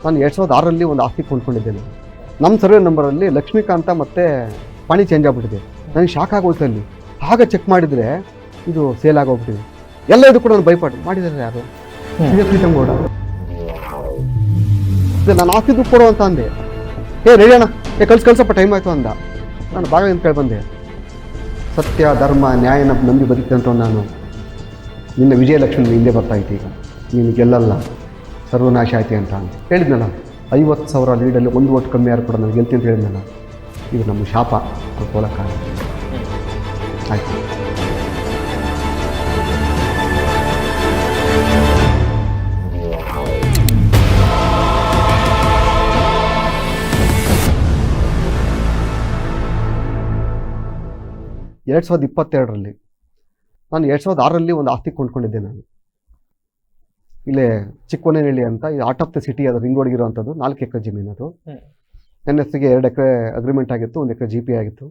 ನಾನು 2006ರಲ್ಲಿ ಒಂದು ಆಸ್ತಿ ಕೊಂಡ್ಕೊಂಡಿದ್ದೇನೆ. ನಮ್ಮ ಸರ್ವೆ ನಂಬರಲ್ಲಿ ಲಕ್ಷ್ಮೀಕಾಂತ ಮತ್ತು ಪಾಣಿ ಚೇಂಜ್ ಆಗಿಬಿಟ್ಟಿದೆ. ನನಗೆ ಶಾಕ್ ಆಗೋಯ್ತು ಅಲ್ಲಿ. ಆಗ ಚೆಕ್ ಮಾಡಿದರೆ ಇದು ಸೇಲ್ ಆಗೋಗ್ಬಿಟ್ಟಿದೆ. ಎಲ್ಲ ಇದು ಕೂಡ ನಾನು ಬೈಪಾಟ್ ಮಾಡಿದ್ದಾರೆ ಯಾರು? ಇದೇ ಪ್ರೀತಮ್ ಗೌಡ. ನಾನು ಆಸ್ತಿ ದುಡ್ಡು ಕೊಡು ಅಂತ ಅಂದೆ. ರೆಡಿ ಅಣ್ಣ, ಕಳ್ಸಪ್ಪ ಟೈಮ್ ಆಯಿತು ಅಂದ. ನಾನು ಬಾಗಿಲಿಂದ ಕೇಳಿ ಬಂದೆ. ಸತ್ಯ ಧರ್ಮ ನ್ಯಾಯನ ನಂಬಿ ಬದುಕಿದಂಥ ನಾನು ನಿನ್ನ ವಿಜಯಲಕ್ಷ್ಮಿ ಹಿಂದೆ ಬರ್ತಾಯಿತ್ತು. ಈಗ ನೀನು ಗೆಲ್ಲಲ್ಲ, ಸರ್ವನಾಶ ಆಯ್ತು ಅಂತ ಹೇಳಿದ್ನಲ್ಲ. 50,000 ಲೀಡಲ್ಲಿ 1 ಓಟ್ ಕಮ್ಮಿ ಯಾರು ಕೂಡ ನಾನು ಗೆಲ್ತೀನಿ ಅಂತ ಹೇಳಿದ್ನಲ್ಲ. ಇದು ನಮ್ಮ ಶಾಪ ಕೊಡೋಕ್ಕಾಗ ಆಯ್ತು. ಎರಡು 2022ರಲ್ಲಿ ನಾನು 2006ರಲ್ಲಿ ಒಂದು ಆಸ್ತಿ ಕೊಂಡ್ಕೊಂಡಿದ್ದೆ. ನಾನು ಇಲ್ಲೇ ಚಿಕ್ಕವನೇನಹಳ್ಳಿ ಅಂತ, ಇದು ಆರ್ಟ್ ಆಫ್ ದ ಸಿಟಿ, ಅದು ರಿಂಗ್ ರೋಡ್ಗಿರೋವಂಥದ್ದು. 4 ಎಕರೆ ಜಮೀನು. ಅದು ನನ್ನ ಹೆಸರಿಗೆ 2 ಎಕರೆ ಅಗ್ರಿಮೆಂಟ್ ಆಗಿತ್ತು, 1 ಎಕರೆ GP ಆಗಿತ್ತು.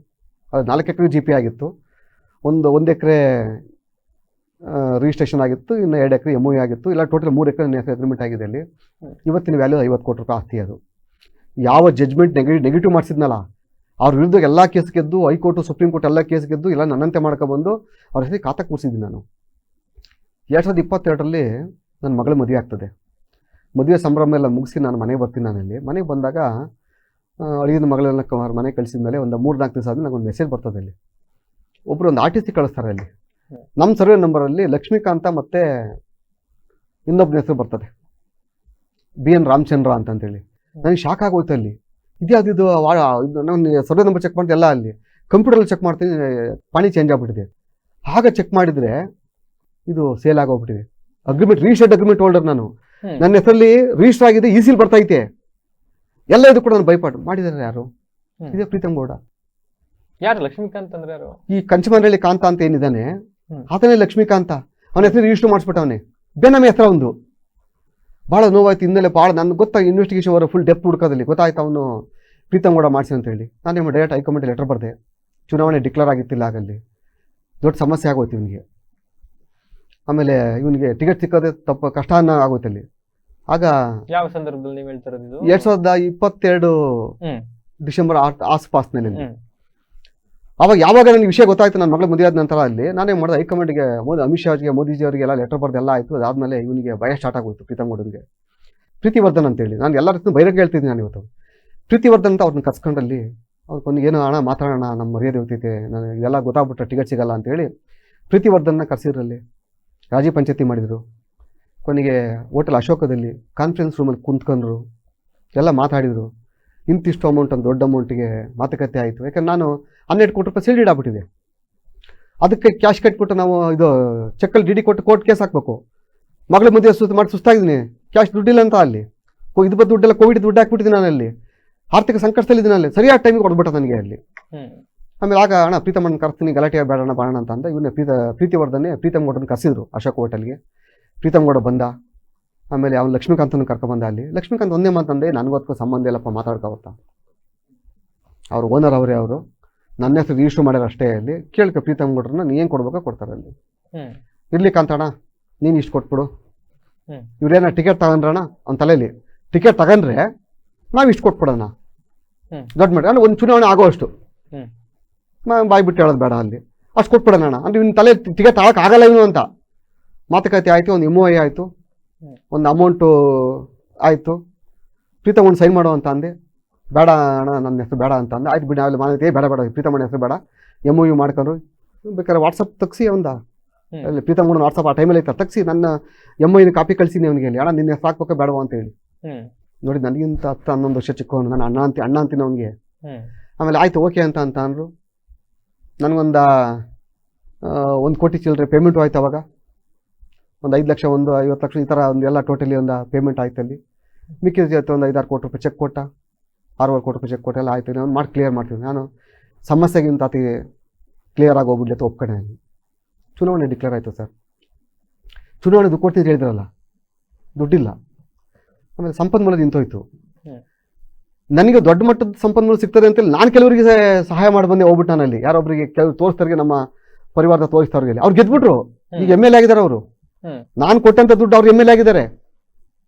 ಅದು 4 ಎಕರೆ GP ಆಗಿತ್ತು. 1 ಎಕರೆ ರಿಜಿಸ್ಟ್ರೇಷನ್ ಆಗಿತ್ತು, ಇನ್ನು 2 ಎಕರೆ MOU ಆಗಿತ್ತು. ಇಲ್ಲ ಟೋಟಲ್ 3 ಎಕರೆ ನನ್ನ ಹೆಸರು ಅಗ್ರಿಮೆಂಟ್ ಆಗಿದೆ. ಅಲ್ಲಿ ಇವತ್ತಿನ ವ್ಯಾಲ್ಯೂ 50 ಕೋಟಿ ರೂಪಾಯಿ ಆಸ್ತಿ. ಅದು ಯಾವ ಜಡ್ಜ್ಮೆಂಟ್ ನೆಗೆಟಿವ್ ಮಾಡಿಸಿದ್ನಲ್ಲ, ಅವ್ರ ವಿರುದ್ಧ ಎಲ್ಲ ಕೇಸ್ ಗೆದ್ದು, ಹೈಕೋರ್ಟು ಸುಪ್ರೀಂ ಕೋರ್ಟ್ ಎಲ್ಲ ಕೇಸ್ ಗೆದ್ದು, ಇಲ್ಲ ನನ್ನಂತೆ ಮಾಡ್ಕೊಬಂದು ಅವ್ರ ಹೆಸರಿಗೆ ಖಾತಾ ಕೂರಿಸಿದ್ದೀನಿ. ನಾನು 2022ರಲ್ಲಿ ನನ್ನ ಮಗಳ ಮದುವೆ ಆಗ್ತದೆ. ಮದುವೆ ಸಂಭ್ರಮ ಎಲ್ಲ ಮುಗಿಸಿ ನಾನು ಮನೆಗೆ ಬರ್ತೀನಿ. ನಾನಲ್ಲಿ ಮನೆಗೆ ಬಂದಾಗ ಅಳಿಯನ ಮಗಳೆಲ್ಲ ಮನೆಗೆ ಕಳಿಸಿದ ಮೇಲೆ ಒಂದು 3-4 ದಿವಸ ಆದಮೇಲೆ ನನಗೊಂದು ಮೆಸೇಜ್ ಬರ್ತದೆ. ಅಲ್ಲಿ ಒಬ್ಬರು ಒಂದು RTC ಕಳಿಸ್ತಾರೆ. ಅಲ್ಲಿ ನಮ್ಮ ಸರ್ವೆ ನಂಬರಲ್ಲಿ ಲಕ್ಷ್ಮೀಕಾಂತ ಮತ್ತು ಇನ್ನೊಬ್ಬನ ಹೆಸರು ಬರ್ತದೆ, BN ರಾಮಚಂದ್ರ ಅಂತಂತೇಳಿ. ನನಗೆ ಶಾಕ್ ಆಗೋಯ್ತು ಅಲ್ಲಿ. ಇದ್ಯಾವುದಿದು? ನಾನು ಸರ್ವೆ ನಂಬರ್ ಚೆಕ್ ಮಾಡ್ತೀನಿ, ಎಲ್ಲ ಅಲ್ಲಿ ಕಂಪ್ಯೂಟರಲ್ಲಿ ಚೆಕ್ ಮಾಡ್ತೀನಿ, ಪಾಣಿ ಚೇಂಜ್ ಆಗಿಬಿಟ್ಟಿದೆ. ಆಗ ಚೆಕ್ ಮಾಡಿದರೆ ಇದು ಸೇಲ್ ಆಗೋಗ್ಬಿಟ್ಟಿದೆ. ಅಗ್ರಿಮೆಂಟ್, ರಿಜಿಸ್ಟರ್ಡ್ ಅಗ್ರಿಮೆಂಟ್ ಹೋಲ್ಡರ್ ನಾನು. ನನ್ನ ಹೆಸರಲ್ಲಿ ರಿಜಿಸ್ಟರ್ ಆಗಿದೆ, ಈಸಿಲ್ ಬರ್ತೈತೆ. ಎಲ್ಲ ಇದು ಕೂಡ ನಾನು ಬೈಪಾಟ್ ಮಾಡಿದ್ದಾರೆ ಯಾರು? ಇದೇ ಪ್ರೀತಮ್ ಗೌಡ. ಯಾರು ಲಕ್ಷ್ಮೀಕಾಂತ್ ಅಂದ್ರೆ ಯಾರು? ಈ ಕಂಚಮನಹಳ್ಳಿ ಕಾಂತ ಅಂತ ಏನಿದ್ದಾನೆ, ಆತನೇ ಲಕ್ಷ್ಮೀಕಾಂತ. ಅವನ ಹೆಸರು ರಿಜಿಸ್ಟರ್ ಮಾಡಿಸ್ಬಿಟ್ಟವನೇ, ಬೇನಾಮಿ ಹೆಸರು ಒಂದು. ಭಾಳ ನೋವಾಯ್ತು. ಹಿನ್ನೆಲೆ ಭಾಳ ನನಗೆ ಗೊತ್ತಾಗಿ ಇನ್ವೆಸ್ಟಿಗೇಷನ್ ಅವರ ಫುಲ್ ಡೆಪ್ತ್ ಹುಡ್ಕೋದಲ್ಲಿ ಗೊತ್ತಾಯ್ತು ಅವನು ಪ್ರೀತಮ್ ಗೌಡ ಮಾಡಿಸಿ ಅಂತೇಳಿ. ನಾನೇ ಡೈರೆಕ್ಟ್ ಹೈಕಮಾಂಡ್ ಲೆಟರ್ ಬರೆದೆ. ಚುನಾವಣೆ ಡಿಕ್ಲೇರ್ ಆಗಿತ್ತಿಲ್ಲ ಆಗಲ್ಲಿ, ದೊಡ್ಡ ಸಮಸ್ಯೆ ಆಗೋಯ್ತು ಇವನಿಗೆ. ಆಮೇಲೆ ಇವನಿಗೆ ಟಿಕೆಟ್ ಸಿಕ್ಕೋದೇ ಕಷ್ಟ ಆಗೋಯ್ತು ಅಲ್ಲಿ. ಆಗ ಯಾವ ಸಂದರ್ಭದಲ್ಲಿ ನೀವು ಹೇಳ್ತಾ ಇರೋದು? 2022 ಡಿಸೆಂಬರ್ ಆಸ್ಪಾಸ್ನಲ್ಲಿ. ಅವಾಗ ಯಾವಾಗ ನನಗೆ ವಿಷಯ ಗೊತ್ತಾಯ್ತು ನನ್ನ ಮಗಳ ಮದುವೆ ಆದ ನಂತರ, ಅಲ್ಲಿ ನಾನೇ ಮಾಡಿದೆ ಹೈಕಮಾಂಡ್ಗೆ, ಅಮಿತ್ ಶಾಜ್ಗೆ, ಮೋದಿಜಿ ಅವರಿಗೆಲ್ಲ ಲೆಟರ್ ಬರ್ದೆಲ್ಲ ಆಯಿತು. ಅದಾದಮೇಲೆ ಇವನಿಗೆ ಭಯ ಸ್ಟಾರ್ಟ್ ಆಗೋಯ್ತು ಪ್ರೀತಮ್ ಗೌಡನಿಗೆ. ಪ್ರೀತಿವರ್ಧನ್ ಅಂತೇಳಿ ನಾನು ಎಲ್ಲ ರೀತಿ ಬೈರಂಗೆ ಹೇಳ್ತಿದ್ದೀನಿ ನಾನು ಇವತ್ತು. ಪ್ರೀತಿವರ್ಧನ್ ಅಂತ ಅವ್ರನ್ನ ಕರ್ಸ್ಕೊಂಡಲ್ಲಿ ಅವ್ರಿಗೊಂದು ಏನೋ ಹಣ ಮಾತಾಡೋಣ, ನಮ್ಮ ಮರ್ಯಾದೆ ಹೋಗ್ತೈತೆ, ನನಗೆ ಇದೆಲ್ಲ ಗೊತ್ತಾಗ್ಬಿಟ್ರೆ ಟಿಕೆಟ್ ಸಿಗಲ್ಲ ಅಂತೇಳಿ ಪ್ರೀತಿವರ್ಧನ್ನ ಕರೆಸಿದ್ರಲ್ಲಿ ರಾಜಿ ಪಂಚಾಯತಿ ಮಾಡಿದರು. ಕೊನೆಗೆ ಹೋಟೆಲ್ ಅಶೋಕದಲ್ಲಿ ಕಾನ್ಫರೆನ್ಸ್ ರೂಮಲ್ಲಿ ಕುಂತ್ಕೊಂಡ್ರು, ಎಲ್ಲ ಮಾತಾಡಿದರು. ಇಂತಿಷ್ಟು ಅಮೌಂಟ್, ಒಂದು ದೊಡ್ಡ ಅಮೌಂಟಿಗೆ ಮಾತುಕತೆ ಆಯಿತು. ಯಾಕಂದ್ರೆ ನಾನು 12 ಕೋಟಿ ರೂಪಾಯಿ ಸೀಲ್ಡ್ ಆಗ್ಬಿಟ್ಟಿದೆ. ಅದಕ್ಕೆ ಕ್ಯಾಶ್ ಕಟ್ಬಿಟ್ಟು ನಾವು ಇದು ಚೆಕ್ಕಲ್ಲಿ DD ಕೊಟ್ಟು ಕೋರ್ಟ್ ಕೇಸ್ ಹಾಕಬೇಕು. ಮಗಳ ಮದುವೆ ಸುಸ್ತಾಗಿದ್ದೀನಿ, ಕ್ಯಾಶ್ ದುಡ್ಡಿಲ್ಲ ಅಂತ. ಅಲ್ಲಿ ಇದು ಬಂದು ದುಡ್ಡೆಲ್ಲ ಕೋವಿಡ್ ದುಡ್ಡು ಹಾಕ್ಬಿಟ್ಟಿದ್ದೀನಿ ನಾನು. ಅಲ್ಲಿ ಆರ್ಥಿಕ ಸಂಕಷ್ಟದಲ್ಲಿದ್ದೀನಿ. ಅಲ್ಲಿ ಸರಿಯಾದ ಟೈಮಿಗೆ ಕೊಡ್ಬಿಟ್ಟ ನನಗೆ ಅಲ್ಲಿ. ಆಮೇಲೆ ಆಗ ಅಣ್ಣ ಪ್ರೀತಮಣ್ಣ ಕರ್ಸ್ತೀನಿ, ಗಲಾಟೆ ಬೇಡಣ್ಣ ಬಾಳೋಣ ಅಂತ ಅಂದ. ಇವನ್ನೇ ಪ್ರೀತಿವರ್ಧನೆ ಪ್ರೀತಮ್ ಗೌಡನ ಕರೆಸಿದ್ರು ಅಶೋಕ್ ಹೋಟೆಲ್ಗೆ. ಪ್ರೀತಮ್ ಗೌಡ ಬಂದ. ಆಮೇಲೆ ಅವ್ನು ಲಕ್ಷ್ಮೀಕಾಂತನ ಕರ್ಕೊಂಬಂದ. ಅಲ್ಲಿ ಲಕ್ಷ್ಮೀಕಾಂತ್ ಒಂದೇ ಮಾತಂದೆ, ನನಗೋದಕ್ಕೂ ಸಂಬಂಧ ಇಲ್ಲಪ್ಪ, ಮಾತಾಡ್ಕೊಬರ್ತ. ಅವ್ರು ಓನರ್ ಅವರೇ, ಅವರು ನನ್ನ ಹೆಸರು ರಿಜಿಸ್ಟರ್ ಮಾಡ್ಯಾರ ಅಷ್ಟೇ. ಅಲ್ಲಿ ಕೇಳ್ಕ ಪ್ರೀತಮ್ ಗೌಡ್ರನ್ನ ನೀ ಏನು ಕೊಡ್ಬೇಕೋ ಕೊಡ್ತಾರೆ. ಅಲ್ಲಿ ಇರ್ಲಿಕ್ಕಂತಣ್ಣ ನೀನು ಇಷ್ಟು ಕೊಟ್ಬಿಡು. ಇವ್ರೇನ ಟಿಕೆಟ್ ತಗೊಂಡ್ರಣ ಅವ್ನ ತಲೆಯಲ್ಲಿ, ಟಿಕೆಟ್ ತಗೊಂಡ್ರೆ ನಾವು ಇಷ್ಟು ಕೊಟ್ಬಿಡೋಣ ದೊಡ್ಡ ಮಾಡಿ, ಅಂದ್ರೆ ಒಂದು ಚುನಾವಣೆ ಆಗೋ ಅಷ್ಟು ಬಾಯ್ ಬಿಟ್ಟು ಹೇಳೋದು ಬೇಡ. ಅಲ್ಲಿ ಅಷ್ಟು ಕೊಟ್ಬಿಡೋಣ ಅಂದ್ರೆ ಇವ್ನ ತಲೆ ಟಿಕೆಟ್ ತಗೊಳಕ್ಕೆ ಆಗಲ್ಲ ಇವನು ಅಂತ ಮಾತುಕತೆ ಆಯಿತು. ಒಂದು MOI ಆಯಿತು, ಒಂದು ಅಮೌಂಟು ಆಯಿತು. ಪ್ರೀತಮ್ ಒಂದು ಸೈನ್ ಮಾಡುವ ಅಂತ ಅಂದೆ. ಬೇಡ ಅಣ್ಣ ನನ್ನ ಹೆಸರು ಬೇಡ ಅಂತ ಅಂದೆ. ಆಯ್ತು ಬಿಡಿ, ಅಲ್ಲಿ ಮಾನತೆ ಬೇಡ ಪ್ರೀತಮಣ್ಣ ಹೆಸರು ಬೇಡ, MOU ಮಾಡ್ಕೊಂಡು ಬೇಕಾದ್ರೆ ವಾಟ್ಸಪ್ ತೆಗ್ಸಿ ಅವಂದ. ಅಲ್ಲಿ ಪ್ರೀತಮಣ್ಣ ವಾಟ್ಸಪ್ ಆ ಟೈಮಲ್ಲಿ ಇರ್ತಾರೆ, ತೆಗ್ಸಿ ನನ್ನ MOU ಕಾಪಿ ಕಳಿಸಿನಿ ಅವನಿಗೆ. ಅಲ್ಲಿ ಅಣ್ಣ ನಿನ್ನ ಹೆಸರು ಹಾಕ್ಬೇಕ ಬೇಡವ ಅಂತ ಹೇಳಿ. ನೋಡಿ ನನಗಿಂತ 10-11 ವರ್ಷ ಚಿಕ್ಕವನು, ನಾನು ಅಣ್ಣ ಅಂತೀನಿ ಅವನಿಗೆ. ಆಮೇಲೆ ಆಯಿತು ಓಕೆ ಅಂತ ಅಂದರು. ನನಗೊಂದು 1 ಕೋಟಿ ಚಿಲ್ಲರೆ ಪೇಮೆಂಟು ಆಯ್ತು. ಅವಾಗ ಒಂದು 5 ಲಕ್ಷ, ಒಂದು 50 ಲಕ್ಷ, ಈ ಥರ ಒಂದು ಎಲ್ಲ ಟೋಟಲಿ ಒಂದು ಪೇಮೆಂಟ್ ಆಯ್ತು. ಅಲ್ಲಿ ಮಿಕ್ಕಿದ ಜೊತೆ ಒಂದು 5-6 ಕೋಟಿ ರೂಪಾಯಿ ಚೆಕ್ ಕೊಟ್ಟ, 6-7 ಕೋಟಿ ರೂಪಾಯಿ ಚೆಕ್ ಕೊಟ್ಟ. ಎಲ್ಲ ಆಯ್ತು, ನಾನು ಮಾಡಿ ಕ್ಲಿಯರ್ ಮಾಡ್ತೀನಿ. ನಾನು ಸಮಸ್ಯೆಗಿಂತ ಅತಿ ಕ್ಲಿಯರ್ ಆಗಿ ಹೋಗ್ಬಿಡ್ಲಿ ಅಂತ ಒಪ್ಕೊಂಡೆ. ಚುನಾವಣೆ ಡಿಕ್ಲೇರ್ ಆಯಿತು ಸರ್. ಚುನಾವಣೆ ದುಡ್ಡು ಕೊಡ್ತೀನಿ ಹೇಳಿದ್ರಲ್ಲ, ದುಡ್ಡಿಲ್ಲ. ಆಮೇಲೆ ಸಂಪನ್ಮೂಲ ನಿಂತೋಯ್ತು. ನನಗೆ ದೊಡ್ಡ ಮಟ್ಟದ ಸಂಪನ್ಮೂಲ ಸಿಗ್ತದೆ ಅಂತೇಳಿ ನಾನು ಕೆಲವರಿಗೆ ಸಹಾಯ ಮಾಡಿ ಬಂದೆ. ಹೋಗ್ಬಿಟ್ಟು ನಾನಲ್ಲಿ ಯಾರೊಬ್ಬರಿಗೆ ಕೆಲವು ತೋರಿಸ್ತಾರಿಗೆ, ನಮ್ಮ ಪರಿವಾರದ ತೋರಿಸ್ತಾವ್ರಿಗೆ, ಅವ್ರು ಗೆದ್ಬಿಟ್ರು. ಈಗ MLA ಆಗಿದ್ದಾರೆ ಅವರು. ನಾನು ಕೊಟ್ಟಂತ ದುಡ್ಡು ಅವ್ರು MLA ಆಗಿದ್ದಾರೆ.